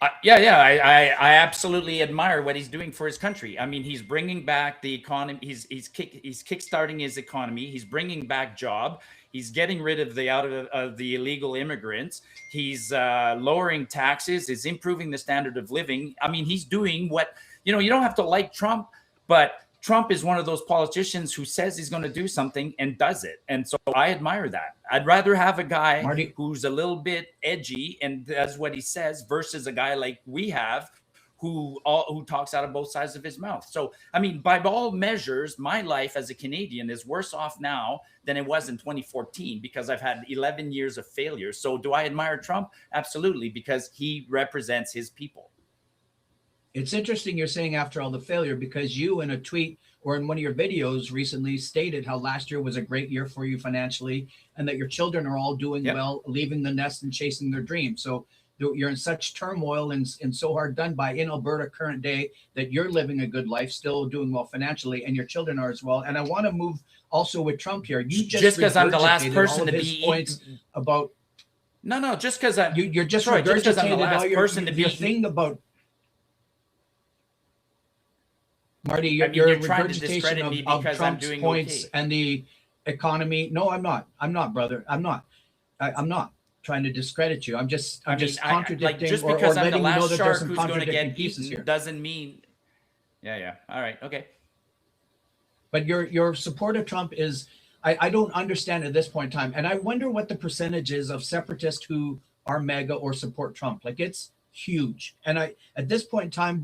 I absolutely admire what he's doing for his country. I mean, he's bringing back the economy. He's kickstarting his economy. He's bringing back job. He's getting rid of the illegal immigrants. He's lowering taxes. He's improving the standard of living. I mean, he's doing what, you don't have to like Trump, but Trump is one of those politicians who says he's going to do something and does it. And so I admire that. I'd rather have a guy Marty, who's a little bit edgy and does what he says versus a guy like we have who talks out of both sides of his mouth. So, I mean, by all measures, my life as a Canadian is worse off now than it was in 2014 because I've had 11 years of failure. So do I admire Trump? Absolutely, because he represents his people. It's interesting you're saying after all the failure, because you in a tweet or in one of your videos recently stated how last year was a great year for you financially and that your children are all doing well, leaving the nest and chasing their dreams. So you're in such turmoil and so hard done by in Alberta current day that you're living a good life, still doing well financially, and your children are as well. And I want to move also with Trump here. You just because I'm the last person to be points about just because you're just regurgitated all your thing about Marty, your regurgitation of Trump's points and the economy. No, I'm not. I'm not, brother. I'm not. I'm not trying to discredit you. I'm just contradicting just or because I'm letting the you know last that shark there's some who's going to contradicting get pieces eaten here. Doesn't mean. Yeah. All right. Okay. But your support of Trump is, I don't understand at this point in time. And I wonder what the percentage is of separatists who are MAGA or support Trump. Like, it's huge. And at this point in time,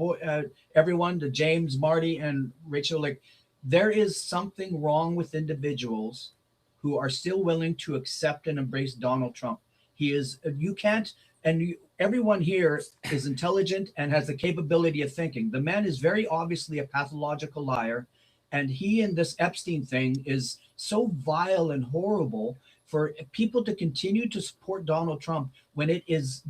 everyone, to James, Marty, and Rachel, like, there is something wrong with individuals who are still willing to accept and embrace Donald Trump. Everyone here is intelligent and has the capability of thinking. The man is very obviously a pathological liar, and he and this Epstein thing is so vile and horrible for people to continue to support Donald Trump when it's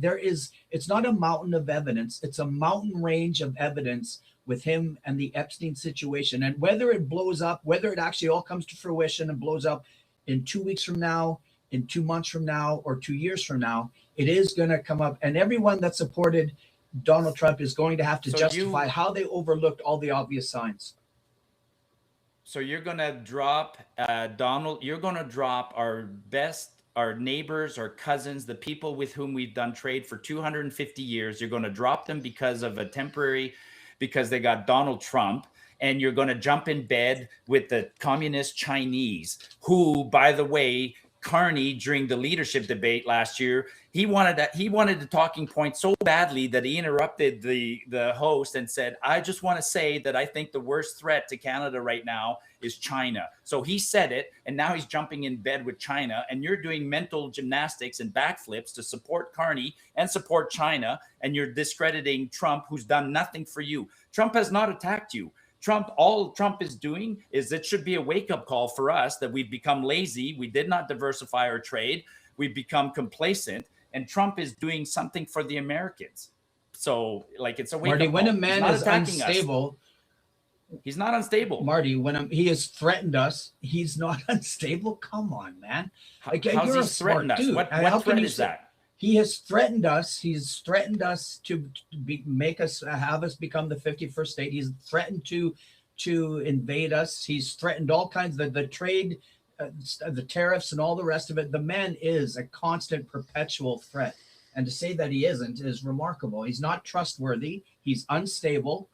not a mountain of evidence, it's a mountain range of evidence with him and the Epstein situation. And whether it blows up, whether it actually all comes to fruition and blows up in 2 weeks from now, in 2 months from now, or 2 years from now, it is going to come up. And everyone that supported Donald Trump is going to have to justify how they overlooked all the obvious signs. So you're going to drop Donald, you're going to drop our neighbors, our cousins, the people with whom we've done trade for 250 years. You're going to drop them because they got Donald Trump. And you're going to jump in bed with the communist Chinese, who, by the way, Carney, during the leadership debate last year, he wanted the talking point so badly that he interrupted the host and said, "I just want to say that I think the worst threat to Canada right now is China." So he said it, and now he's jumping in bed with China, and you're doing mental gymnastics and backflips to support Carney and support China, and you're discrediting Trump, who's done nothing for you. Trump has not attacked you. All Trump is doing is, it should be a wake-up call for us that we've become lazy. We did not diversify our trade. We've become complacent, and Trump is doing something for the Americans. So, like, it's a wake-up call. When a man is unstable, he's not unstable. Marty, when he has threatened us, he's not unstable. Come on, man. How's he threatened us? What threat is that? He has threatened us. He's threatened us to have us become the 51st state. He's threatened to invade us. He's threatened all kinds of the trade, the tariffs, and all the rest of it. The man is a constant, perpetual threat. And to say that he isn't is remarkable. He's not trustworthy. He's unstable,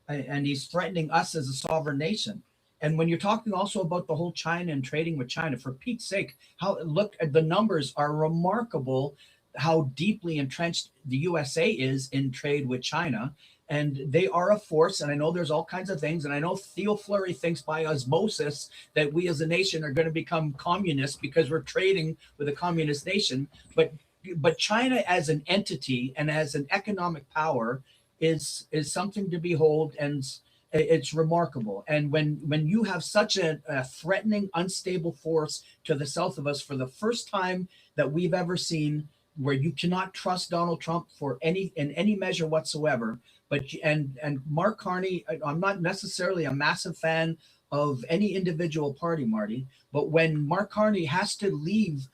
and he's threatening us as a sovereign nation. And when you're talking also about the whole China and trading with China, for Pete's sake, look at the numbers are remarkable. How deeply entrenched the USA is in trade with China, and they are a force. And I know there's all kinds of things, and I know Theo Fleury thinks by osmosis that we as a nation are going to become communist because we're trading with a communist nation. But China as an entity and as an economic power is something to behold, and it's remarkable. And when you have such a threatening, unstable force to the south of us for the first time that we've ever seen, where you cannot trust Donald Trump in any measure whatsoever. And Mark Carney, I'm not necessarily a massive fan of any individual party, Marty, but when Mark Carney has to leave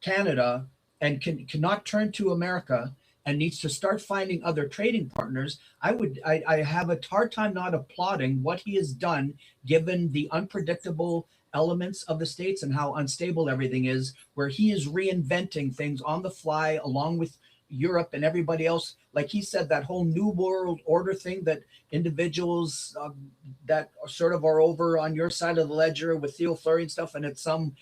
Canada and cannot turn to America and needs to start finding other trading partners, I have a hard time not applauding what he has done, given the unpredictable elements of the States and how unstable everything is, where he is reinventing things on the fly along with Europe and everybody else. Like he said, that whole New World Order thing, that individuals that sort of are over on your side of the ledger with Theo Fleury and stuff, and it's some,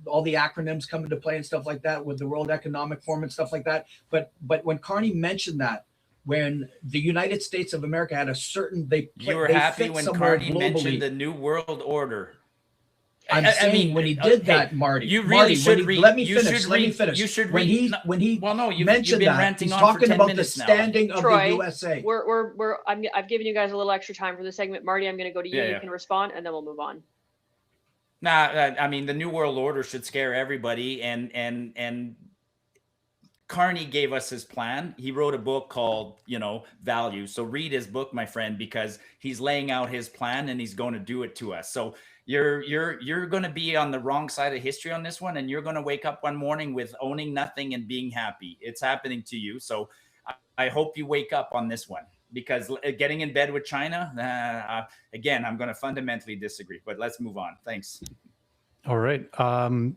all the acronyms come into play and stuff like that with the World Economic Forum and stuff like that. But when Carney mentioned that, when the United States of America had a certain, you were happy when Carney mentioned the New World Order. I'm saying when he did that, Marty. You really should read. Let me finish. You should read. When he well, no, you've mentioned been that, ranting he's on talking for 10 about the minutes now. standing of Troy, the USA. I've given you guys a little extra time for the segment. Marty, I'm going to go to you. You can respond, and then we'll move on. Nah, I mean, the New World Order should scare everybody, and Carney gave us his plan. He wrote a book called, Values. So read his book, my friend, because he's laying out his plan and he's going to do it to us. So you're going to be on the wrong side of history on this one, and you're going to wake up one morning with owning nothing and being happy. It's happening to you. So I hope you wake up on this one, because getting in bed with China, again, I'm going to fundamentally disagree, but let's move on. Thanks. All right.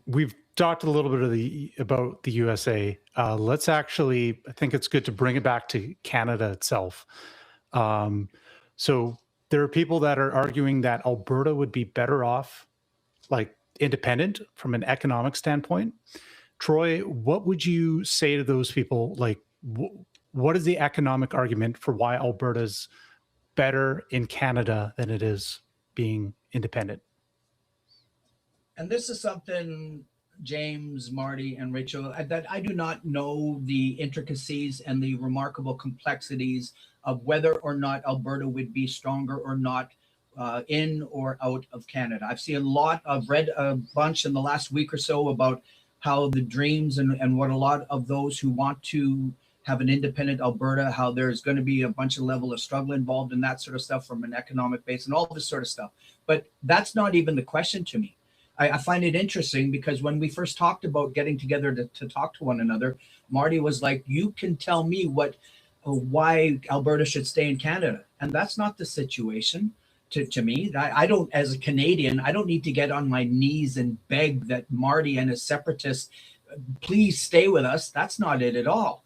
We've talked a little bit about the USA. Let's actually, I think it's good to bring it back to Canada itself. So there are people that are arguing that Alberta would be better off, like independent from an economic standpoint. Troy, what would you say to those people? Like, what is the economic argument for why Alberta's better in Canada than it is being independent? And this is something, James, Marty, and Rachel, that I do not know the intricacies and the remarkable complexities of whether or not Alberta would be stronger or not in or out of Canada. I've read a bunch in the last week or so about how the dreams and what a lot of those who want to have an independent Alberta, how there's going to be a bunch of level of struggle involved in that sort of stuff from an economic base and all this sort of stuff. But that's not even the question to me. I find it interesting because when we first talked about getting together to talk to one another, Marty was like, you can tell me why Alberta should stay in Canada. And that's not the situation to me. I don't, as a Canadian, I don't need to get on my knees and beg that Marty and his separatists, please stay with us. That's not it at all.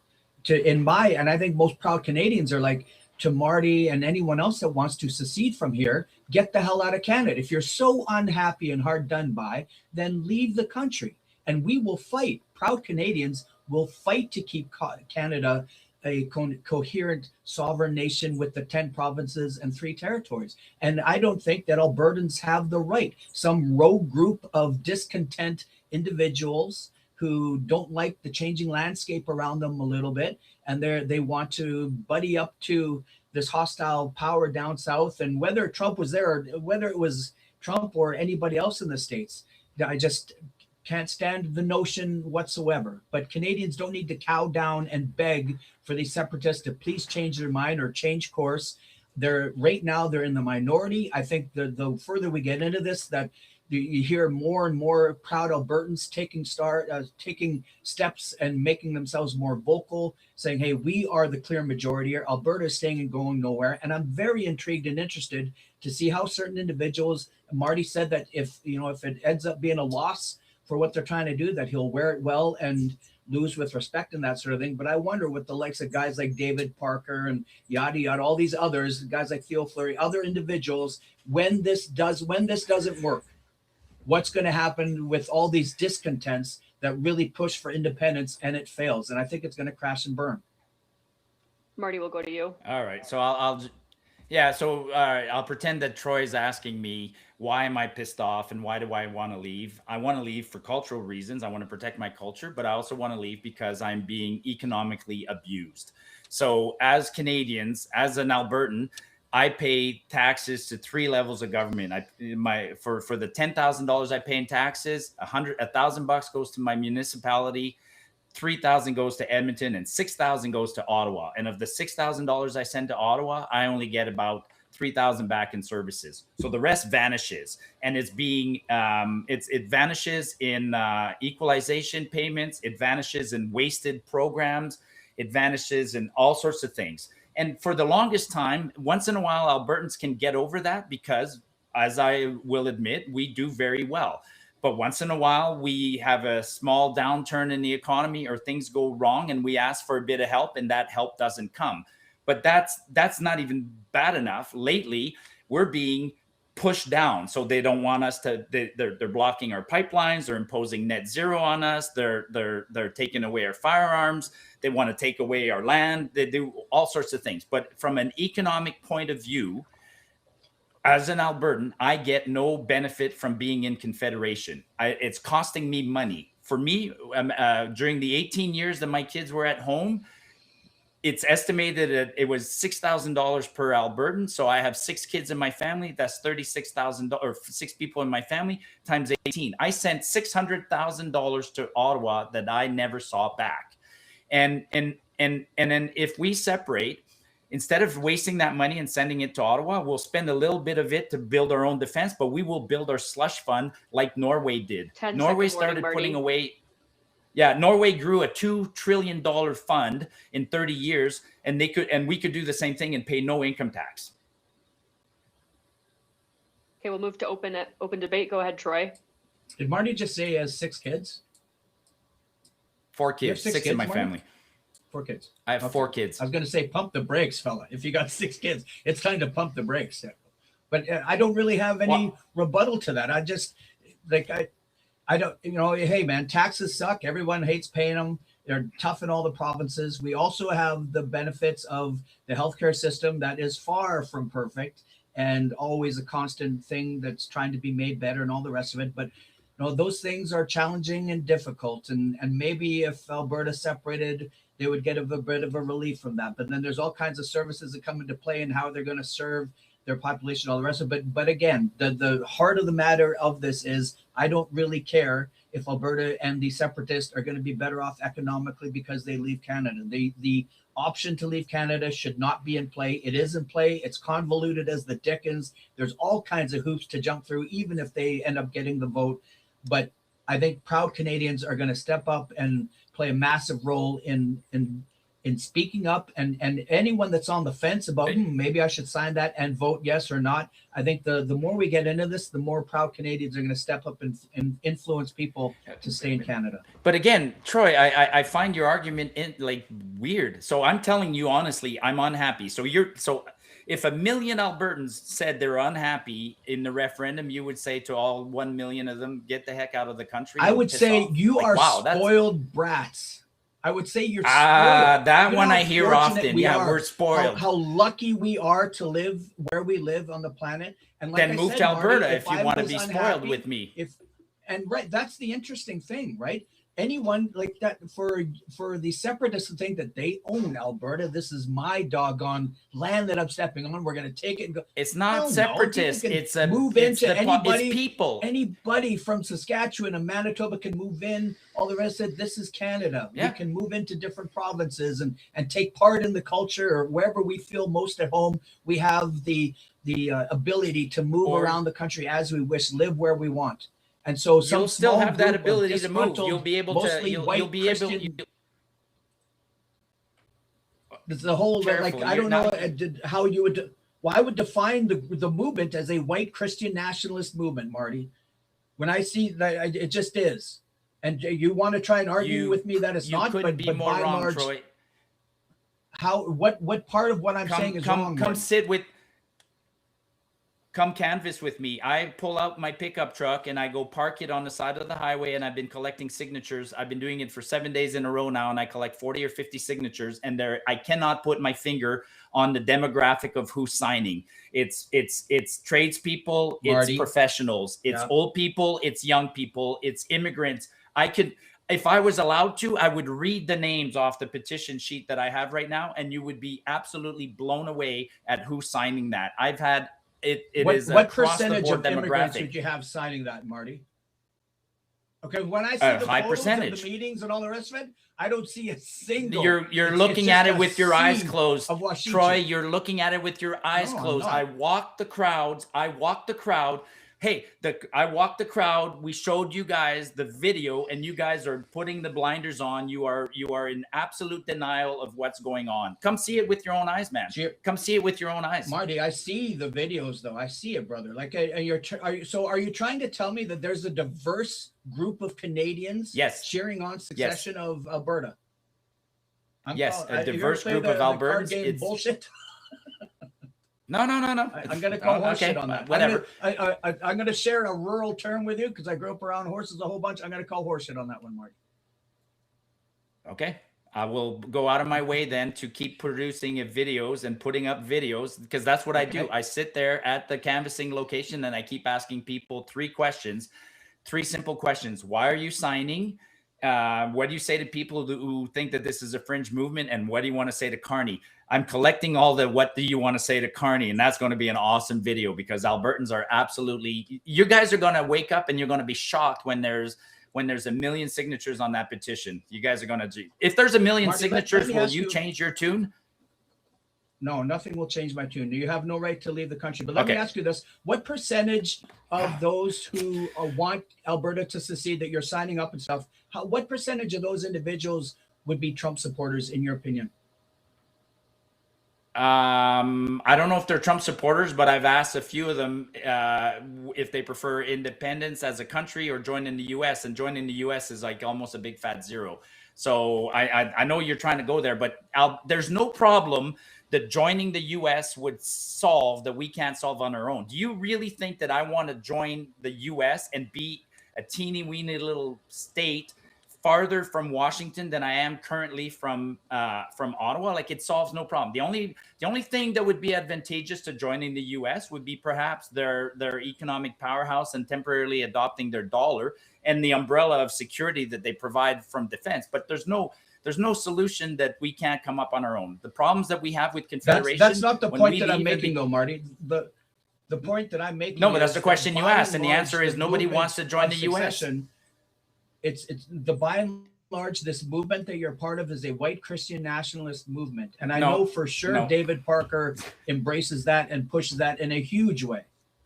And I think most proud Canadians are like, to Marty and anyone else that wants to secede from here, get the hell out of Canada. If you're so unhappy and hard done by, then leave the country. And we will fight. Proud Canadians will fight to keep Canada a coherent sovereign nation with the 10 provinces and 3 territories. And I don't think that Albertans have the right. Some rogue group of discontent individuals who don't like the changing landscape around them a little bit, and they want to buddy up to this hostile power down south. And whether Trump was there, or whether it was Trump or anybody else in the States, I just can't stand the notion whatsoever. But Canadians don't need to cow down and beg for these separatists to please change their mind or change course. Right now they're in the minority. I think the further we get into this, that you hear more and more proud Albertans taking steps and making themselves more vocal, saying, hey, we are the clear majority here. Alberta is staying and going nowhere. And I'm very intrigued and interested to see how certain individuals, Marty said that if it ends up being a loss for what they're trying to do, that he'll wear it well and lose with respect and that sort of thing. But I wonder what the likes of guys like David Parker and yada, yada, all these others, guys like Theo Fleury, other individuals, when this doesn't work, what's going to happen with all these discontents that really push for independence and it fails. And I think it's going to crash and burn. Marty, we'll go to you. All right. So I'll pretend that Troy's asking me, why am I pissed off and why do I want to leave? I want to leave for cultural reasons. I want to protect my culture, but I also want to leave because I'm being economically abused. So as Canadians, as an Albertan, I pay taxes to 3 levels of government. For the $10,000 I pay in taxes, $1,000 goes to my municipality, $3,000 goes to Edmonton, and $6,000 goes to Ottawa. And of the $6,000 I send to Ottawa, I only get about 3,000 back in services. So the rest vanishes, and it's being it vanishes in equalization payments. It vanishes in wasted programs. It vanishes in all sorts of things. And for the longest time, once in a while, Albertans can get over that because, as I will admit, we do very well. But once in a while, we have a small downturn in the economy or things go wrong and we ask for a bit of help and that help doesn't come. But that's not even bad enough. Lately, we're being pushed down. So they don't want us to, they're blocking our pipelines. They're imposing net zero on us. They're taking away our firearms. They want to take away our land. They do all sorts of things. But from an economic point of view, as an Albertan, I get no benefit from being in Confederation. It's costing me money. For me, during the 18 years that my kids were at home, it's estimated that it was $6,000 per Albertan. So I have 6 kids in my family. That's $36,000, or 6 people in my family times 18. I sent $600,000 to Ottawa that I never saw back. And then if we separate, instead of wasting that money and sending it to Ottawa, we'll spend a little bit of it to build our own defense, but we will build our slush fund like Norway did. Norway started putting away. Yeah, Norway grew a $2 trillion fund in 30 years, and we could do the same thing and pay no income tax. Okay, we'll move to open debate. Go ahead, Troy. Did Marty just say he has 6 kids? 4 kids, 6 in my family. 4 kids. I have 4 kids. I was going to say pump the brakes, fella. If you got 6 kids, it's time to pump the brakes. But I don't really have any rebuttal to that. I just I don't, hey man, taxes suck. Everyone hates paying them. They're tough in all the provinces. We also have the benefits of the healthcare system that is far from perfect and always a constant thing that's trying to be made better and all the rest of it. But those things are challenging and difficult. And maybe if Alberta separated, they would get a bit of a relief from that. But then there's all kinds of services that come into play and how they're going to serve their population, all the rest of it. But again, the heart of the matter of this is I don't really care if Alberta and the separatists are going to be better off economically because they leave Canada. The option to leave Canada should not be in play. It is in play. It's convoluted as the dickens. There's all kinds of hoops to jump through, even if they end up getting the vote. But I think proud Canadians are going to step up and play a massive role in speaking up, and anyone that's on the fence about maybe I should sign that and vote yes or not. I think the more we get into this, the more proud Canadians are going to step up and influence people to stay in Canada. But again, Troy, I find your argument weird. So I'm telling you honestly, I'm unhappy. So if 1 million Albertans said they're unhappy in the referendum, you would say to all 1 million of them, get the heck out of the country. I would say you are spoiled brats. I would say you're spoiled. That one I hear often. Yeah, we're spoiled. How lucky we are to live where we live on the planet. And then move to Alberta if you want to be spoiled with me. That's the interesting thing, right? Anyone like that for the separatists to think that they own Alberta, this is my doggone land that I'm stepping on. We're going to take it and go. It's not separatist. It's people. Anybody from Saskatchewan and Manitoba can move in. All the rest of it, this is Canada. Yeah. We can move into different provinces and take part in the culture or wherever we feel most at home. We have the ability to move around the country as we wish, live where we want. And so you'll still have that ability to move. You'll be able to. You'll be able. The whole I don't know how you would. Well, I would define the movement as a white Christian nationalist movement, Marty. When I see that, it just is. And you want to try and argue with me that it's not, but by and large, Troy. What part of what I'm saying is wrong? Come canvass with me. I pull out my pickup truck and I go park it on the side of the highway, and I've been collecting signatures. I've been doing it for 7 days in a row now, and I collect 40 or 50 signatures, and I cannot put my finger on the demographic of who's signing. It's tradespeople, it's professionals, it's old people, it's young people, it's immigrants. If I was allowed to, I would read the names off the petition sheet that I have right now, and you would be absolutely blown away at who's signing that. I've had It is what percentage of immigrants would you have signing that, Marty? Okay, when I see the high photos percentage. of the meetings and all the rest of it, I don't see a single. You're looking at it with your eyes closed, Troy. Sheet. You're looking at it with your eyes closed. I walked the crowd. Hey, I walked the crowd. We showed you guys the video, and you guys are putting the blinders on. You are in absolute denial of what's going on. Come see it with your own eyes, man. Come see it with your own eyes. Marty, I see the videos, though. I see it, brother. Like, are you trying to tell me that there's a diverse group of Canadians cheering on secession of Alberta? A diverse group of Albertans. It's bullshit. No. I'm going to call horseshit on that. Whatever. I'm going to share a rural term with you because I grew up around horses a whole bunch. I'm going to call horseshit on that one, Marty. Okay. I will go out of my way then to keep producing videos and putting up videos because that's what I do. I sit there at the canvassing location and I keep asking people 3 simple questions. Why are you signing? What do you say to people who think that this is a fringe movement? And what do you want to say to Carney? I'm collecting all the what do you want to say to Carney? And that's going to be an awesome video because Albertans are absolutely, you guys are going to wake up and you're going to be shocked when there's 1 million signatures on that petition. You guys are going to, if there's 1 million signatures, will you change your tune? No, nothing will change my tune. You have no right to leave the country. But let me ask you this. What percentage of those who want Alberta to secede that you're signing up and stuff, what percentage of those individuals would be Trump supporters in your opinion? I don't know if they're Trump supporters, but I've asked a few of them if they prefer independence as a country or joining the U.S. And joining the U.S. is like almost a big fat zero. So I know you're trying to go there, but there's no problem that joining the U.S. would solve that we can't solve on our own. Do you really think that I want to join the U.S. and be a teeny weeny little state farther from Washington than I am currently from Ottawa? Like, it solves no problem. The only thing that would be advantageous to joining the U.S. would be perhaps their economic powerhouse and temporarily adopting their dollar and the umbrella of security that they provide from defense. But there's no solution that we can't come up on our own. The problems that we have with Confederation. That's not the point that I'm making, though, Marty. The point that I'm making. No, but that's the question you asked, and the answer is nobody wants to join the U.S. It's the by and large, this movement that you're part of is a white Christian nationalist movement. And I know for sure David Parker embraces that and pushes that in a huge way.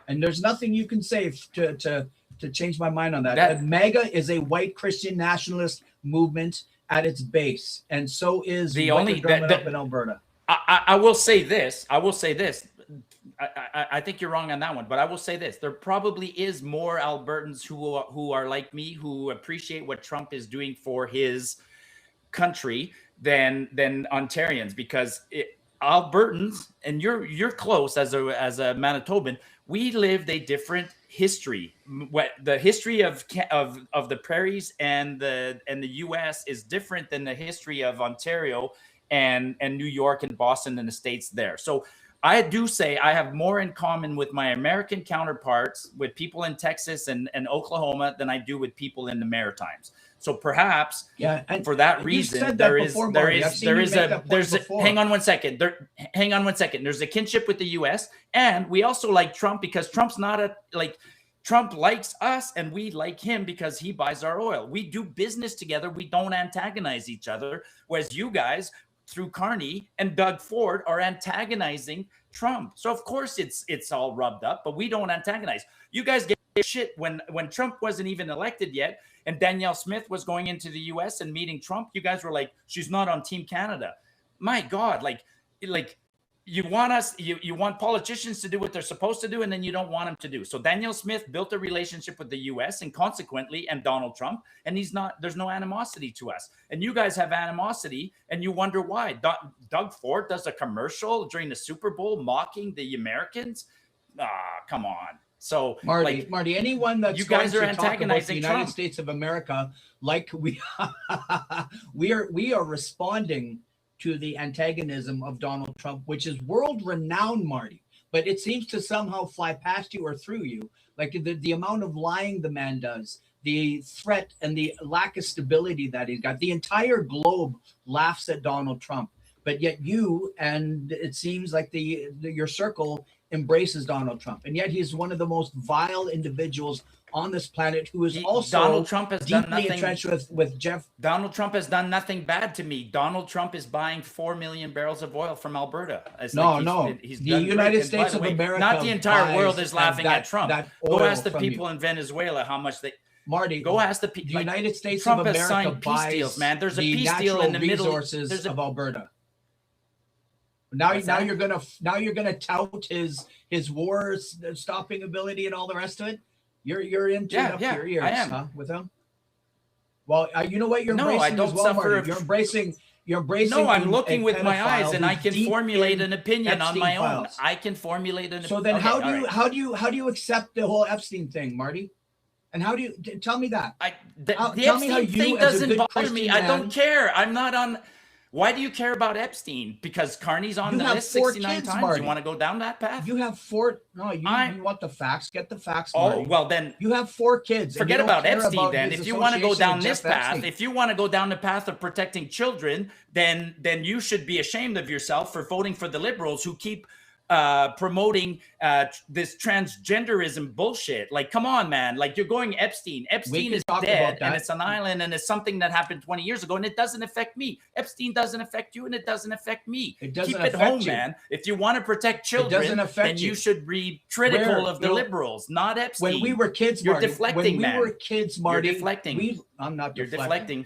And there's nothing you can say to change my mind on that. MAGA is a white Christian nationalist movement at its base. And so is the up in Alberta. I will say this. I think you're wrong on that one, but I will say this. There probably is more Albertans who are like me, who appreciate what Trump is doing for his country than Ontarians, because Albertans, and you're close as a Manitoban, we lived a different history. The history of the prairies and the US is different than the history of Ontario and New York and Boston and the states there. So I do say I have more in common with my American counterparts, with people in Texas and Oklahoma, than I do with people in the Maritimes. So perhaps for that reason, there's hang on one second. There's a kinship with the US, and we also like Trump because Trump's not Trump likes us and we like him because he buys our oil. We do business together. We don't antagonize each other. Whereas you guys, through Carney and Doug Ford, are antagonizing Trump. So of course it's all rubbed up, but we don't antagonize. You guys get shit when Trump wasn't even elected yet, and Danielle Smith was going into the US and meeting Trump. You guys were like, she's not on Team Canada. My God, like you want politicians to do what they're supposed to do, and then you don't want them to do. So Danielle Smith built a relationship with the US and consequently, and Donald Trump, and there's no animosity to us. And you guys have animosity, and you wonder why. Doug Ford does a commercial during the Super Bowl mocking the Americans. Come on. So Marty, anyone that's you guys are antagonizing the United Trump. States of America, like we are responding to the antagonism of Donald Trump, which is world-renowned, Marty, but it seems to somehow fly past you or through you. Like the amount of lying the man does, the threat and the lack of stability that he's got. The entire globe laughs at Donald Trump, but yet you, and it seems like your circle embraces Donald Trump. And yet he's one of the most vile individuals on this planet who is also Donald Trump has done deeply nothing. entrenched with Jeff. Donald Trump has done nothing bad to me. Donald Trump is buying 4 million barrels of oil from Alberta. It's he's the done United great. States of America, not the entire world is laughing at Trump. Go ask the people in Venezuela how much they. Marty, go ask the people. The United States Trump of America has signed peace deals, man. There's a peace deal in the middle. Resources of Alberta. Now you're gonna tout his war stopping ability and all the rest of it. You're into it up to your ears, I am. huh, with him. Well, you know what you're embracing I don't as well, suffer. Marty. You're embracing. No, I'm looking with my eyes, and I can formulate an opinion on my own. I can formulate an. So then, how do you accept the whole Epstein thing, Marty? And how do you tell me that? The Epstein thing doesn't bother me. I don't care. I'm not on. Why do you care about Epstein? Because Carney's on the list 69 times. Marty. You want to go down that path? You have 4. No, you want the facts. Get the facts. Marty. Oh, well then. You have 4 kids. Forget about Epstein then. If you want to go down this path, if you want to go down the path of protecting children, then you should be ashamed of yourself for voting for the Liberals who keep promoting this transgenderism bullshit. Like, come on, man. Like, you're going Epstein. Epstein is dead, and it's an island, and it's something that happened 20 years ago, and it doesn't affect me. Epstein doesn't affect you, and it doesn't affect me. It doesn't Keep it affect home, you. man. If you want to protect children, then you should be critical of the Liberals, not Epstein. When we were kids, you're Marty, deflecting, man. When we were kids, Marty, you're deflecting. I'm not deflecting. You're deflecting.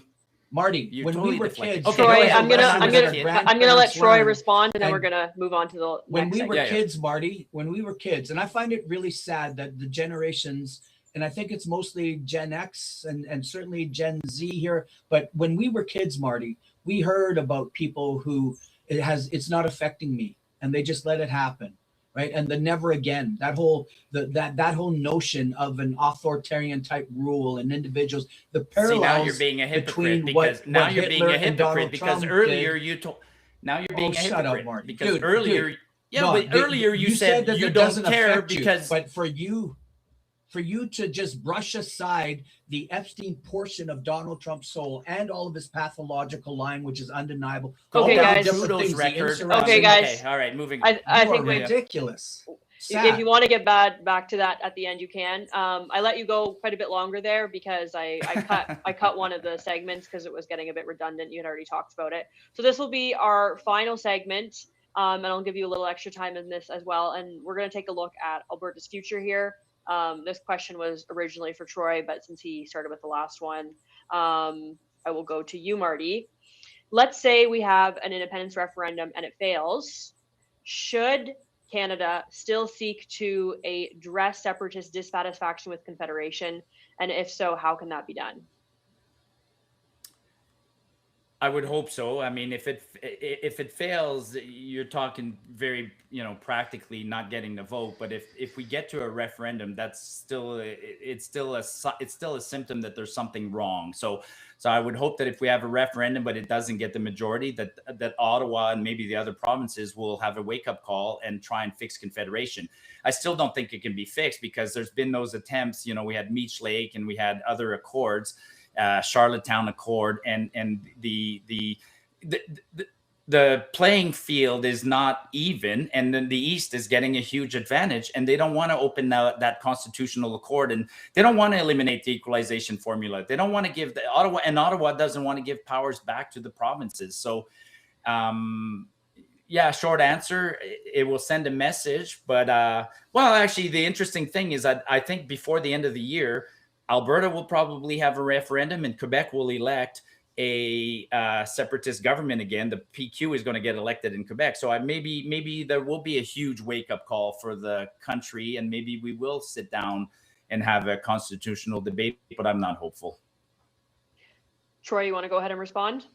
Marty, when we were kids, Troy, I'm gonna let Troy respond, and then we're gonna move on to the when next we were kids, Marty. When we were kids, and I find it really sad that the generations, and I think it's mostly Gen X and certainly Gen Z here, but when we were kids, Marty, we heard about people who it's not affecting me, and they just let it happen. Right. And the never again, that whole notion of an authoritarian type rule and individuals, the parallels. See, now you're being a hypocrite because now you're being a hypocrite because earlier you told. Now you're being a hypocrite. Shut up, Marty. Because earlier, earlier you said that you don't care because. But for you to just brush aside the Epstein portion of Donald Trump's soul and all of his pathological lying, which is undeniable. Okay, guys. Okay, guys. All right, moving. I think ridiculous. If you want to get back to that at the end, you can. I let you go quite a bit longer there because I cut one of the segments because it was getting a bit redundant. You had already talked about it. So this will be our final segment, and I'll give you a little extra time in this as well. And we're going to take a look at Alberta's future here. This question was originally for Troy, but since he started with the last one, I will go to you, Marty. Let's say we have an independence referendum and it fails. Should Canada still seek to address separatist dissatisfaction with Confederation? And if so, how can that be done? I would hope so. I mean, if it fails, you're talking very, practically not getting the vote. But if we get to a referendum, that's still it's still a symptom that there's something wrong. So I would hope that if we have a referendum, but it doesn't get the majority, that Ottawa and maybe the other provinces will have a wake up call and try and fix Confederation. I still don't think it can be fixed because there's been those attempts. We had Meech Lake and we had other accords. Charlottetown Accord and the playing field is not even, and then the East is getting a huge advantage, and they don't want to open that constitutional accord, and they don't want to eliminate the equalization formula. They don't want to give Ottawa doesn't want to give powers back to the provinces. So, short answer, it will send a message, but actually, the interesting thing is that I think before the end of the year, Alberta will probably have a referendum and Quebec will elect a separatist government again. The PQ is going to get elected in Quebec. So maybe there will be a huge wake-up call for the country, and maybe we will sit down and have a constitutional debate, but I'm not hopeful. Troy, you want to go ahead and respond?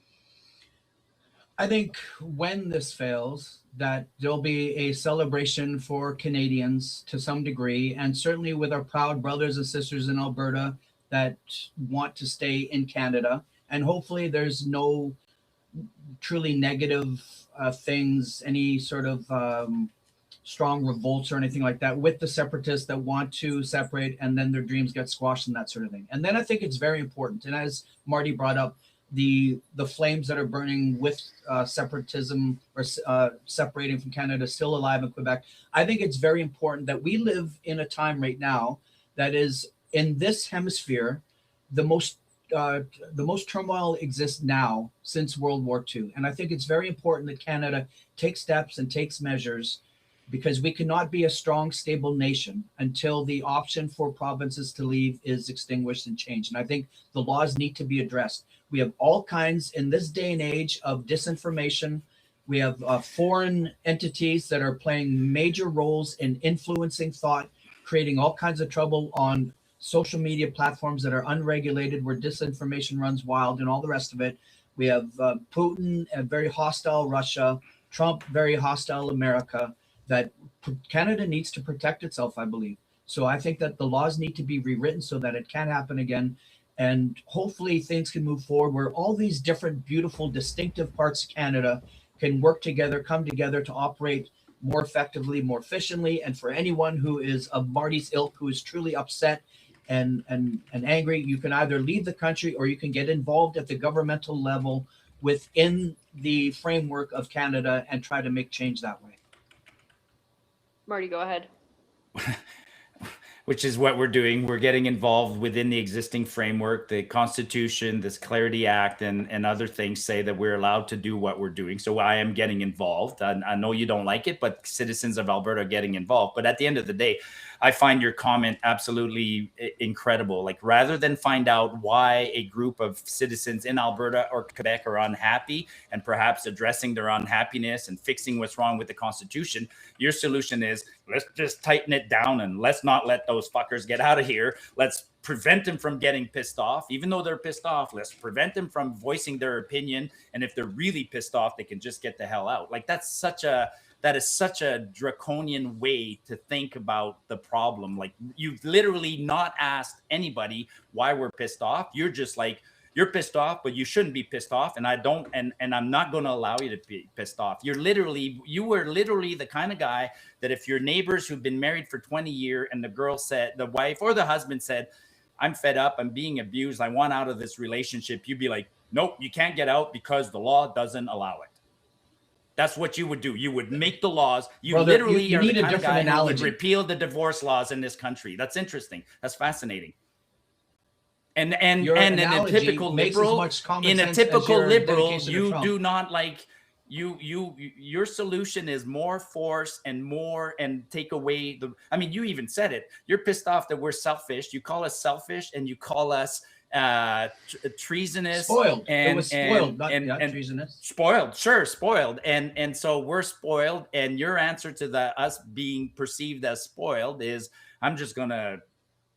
I think when this fails, that there'll be a celebration for Canadians to some degree, and certainly with our proud brothers and sisters in Alberta that want to stay in Canada. And hopefully there's no truly negative things, any sort of strong revolts or anything like that with the separatists that want to separate and then their dreams get squashed and that sort of thing. And then I think it's very important. And as Marty brought up, the flames that are burning with separatism or separating from Canada still alive in Quebec. I think it's very important that we live in a time right now that is in this hemisphere, the most turmoil exists now since World War II. And I think it's very important that Canada takes steps and takes measures, because we cannot be a strong, stable nation until the option for provinces to leave is extinguished and changed. And I think the laws need to be addressed. We have all kinds in this day and age of disinformation. We have foreign entities that are playing major roles in influencing thought, creating all kinds of trouble on social media platforms that are unregulated, where disinformation runs wild and all the rest of it. We have Putin, a very hostile Russia, Trump, very hostile America, that Canada needs to protect itself, I believe. So I think that the laws need to be rewritten so that it can't happen again. And hopefully things can move forward where all these different, beautiful, distinctive parts of Canada can work together, come together to operate more effectively, more efficiently. And for anyone who is of Marty's ilk, who is truly upset and angry, you can either leave the country or you can get involved at the governmental level within the framework of Canada and try to make change that way. Marty, go ahead. Which is what we're doing. We're getting involved within the existing framework. The Constitution, this Clarity Act, and other things say that we're allowed to do what we're doing. So I am getting involved. I know you don't like it, but citizens of Alberta are getting involved. But at the end of the day, I find your comment absolutely incredible. Like, rather than find out why a group of citizens in Alberta or Quebec are unhappy and perhaps addressing their unhappiness and fixing what's wrong with the Constitution, your solution is, let's just tighten it down and let's not let those fuckers get out of here. Let's prevent them from getting pissed off. Even though they're pissed off, let's prevent them from voicing their opinion. And if they're really pissed off, they can just get the hell out. Like, that is such a draconian way to think about the problem. Like, you've literally not asked anybody why we're pissed off. You're just like, you're pissed off, but you shouldn't be pissed off. And I'm not going to allow you to be pissed off. You were literally the kind of guy that if your neighbors who've been married for 20 years and the wife or the husband said, I'm fed up, I'm being abused, I want out of this relationship, you'd be like, nope, you can't get out because the law doesn't allow it. That's what you would do. You would make the laws. You literally are the kind of guy who would repeal the divorce laws in this country. That's interesting. That's fascinating. And in a typical liberal, you do not like your solution is more force and take away the. I mean, you even said it. You're pissed off that we're selfish. You call us selfish, and you call us treasonous. Spoiled. It was spoiled, not treasonous. Spoiled, sure, spoiled. And so we're spoiled, and your answer to us being perceived as spoiled is, I'm just gonna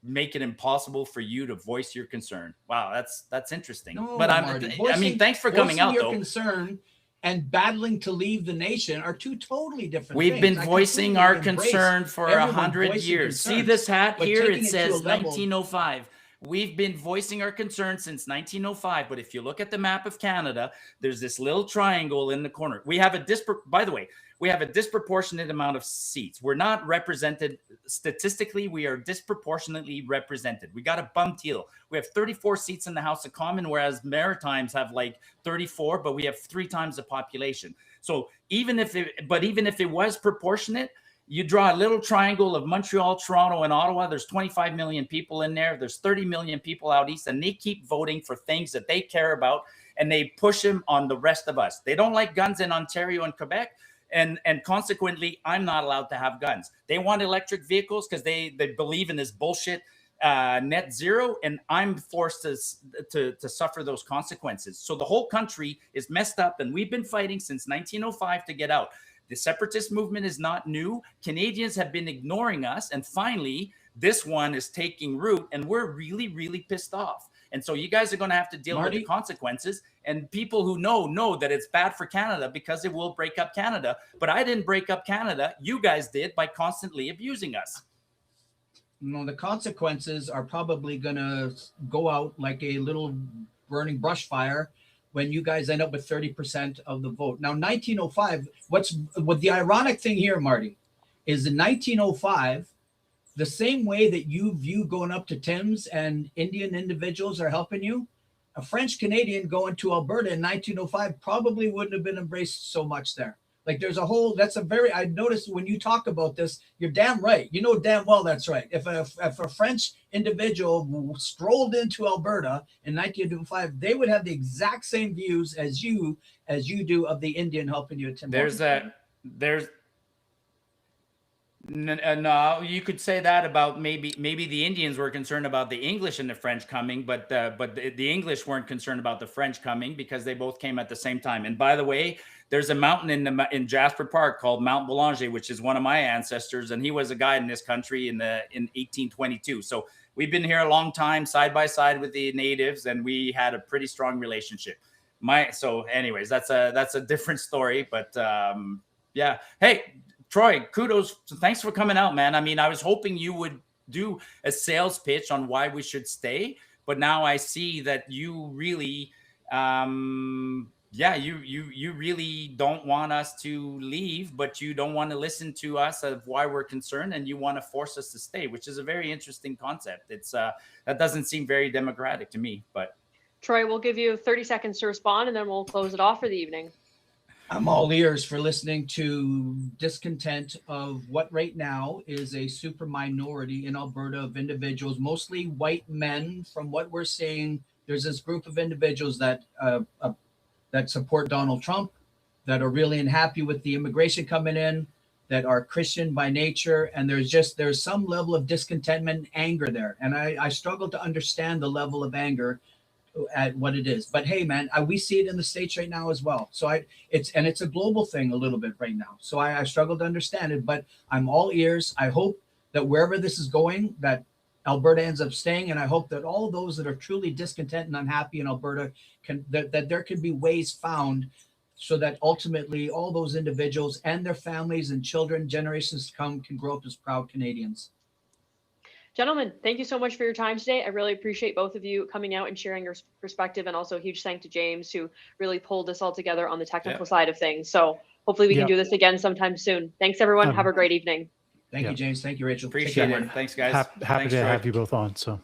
make it impossible for you to voice your concern. Wow, that's interesting. No, but Marty, thanks for coming out, your though. Concern and battling to leave the nation are two totally different We've things. been voicing our concern for 100 years. See this hat here? It says 1905. We've been voicing our concern since 1905, but if you look at the map of Canada, there's this little triangle in the corner. We have by the way, we have a disproportionate amount of seats. We're not represented statistically. We are disproportionately represented. We got a bum deal. We have 34 seats in the House of Commons, whereas Maritimes have like 34, but we have 3 times the population. So even if it was proportionate, you draw a little triangle of Montreal, Toronto, and Ottawa. There's 25 million people in there. There's 30 million people out east, and they keep voting for things that they care about, and they push them on the rest of us. They don't like guns in Ontario and Quebec, and consequently, I'm not allowed to have guns. They want electric vehicles because they believe in this bullshit net zero, and I'm forced to suffer those consequences. So the whole country is messed up, and we've been fighting since 1905 to get out. The separatist movement is not new. Canadians have been ignoring us. And finally, this one is taking root, and we're really, really pissed off. And so you guys are going to have to deal with the consequences. And people who know that it's bad for Canada because it will break up Canada. But I didn't break up Canada. You guys did by constantly abusing us. No, the consequences are probably going to go out like a little burning brush fire when you guys end up with 30% of the vote. Now, 1905, what the ironic thing here, Marty, is in 1905, the same way that you view going up to Tim's and Indian individuals are helping you, a French Canadian going to Alberta in 1905 probably wouldn't have been embraced so much there. Like there's a whole, I noticed when you talk about this, you're damn right. You know damn well that's right. If a French individual strolled into Alberta in 1905, they would have the exact same views as you do of the Indian helping you at Timbuktu. No, you could say that about maybe the Indians were concerned about the English and the French coming, but the English weren't concerned about the French coming because they both came at the same time. And by the way, there's a mountain in Jasper Park called Mount Belanger, which is one of my ancestors, and he was a guide in this country in 1822. So we've been here a long time, side by side with the natives, and we had a pretty strong relationship. So anyways, that's a different story, but yeah. Hey, Troy, kudos. Thanks for coming out, man. I mean, I was hoping you would do a sales pitch on why we should stay, but now I see that you really, you really don't want us to leave, but you don't want to listen to us of why we're concerned, and you want to force us to stay, which is a very interesting concept. It's that doesn't seem very democratic to me, but. Troy, we'll give you 30 seconds to respond, and then we'll close it off for the evening. I'm all ears for listening to discontent of what right now is a super minority in Alberta of individuals, mostly white men. From what we're seeing, there's this group of individuals that support Donald Trump, that are really unhappy with the immigration coming in, that are Christian by nature, and there's some level of discontentment and anger there. And I struggle to understand the level of anger at what it is. But hey, man, we see it in the States right now as well. So it's a global thing a little bit right now. So I struggle to understand it, but I'm all ears. I hope that wherever this is going, that Alberta ends up staying. And I hope that all those that are truly discontent and unhappy in Alberta that there can be ways found so that ultimately all those individuals and their families and children, generations to come, can grow up as proud Canadians. Gentlemen, thank you so much for your time today. I really appreciate both of you coming out and sharing your perspective, and also a huge thank to James, who really pulled this all together on the technical side of things. So hopefully we can do this again sometime soon. Thanks, everyone. Have a great evening. Thank you, James. Thank you, Rachel. Appreciate it. Thanks, guys. Happy to have you both on. So.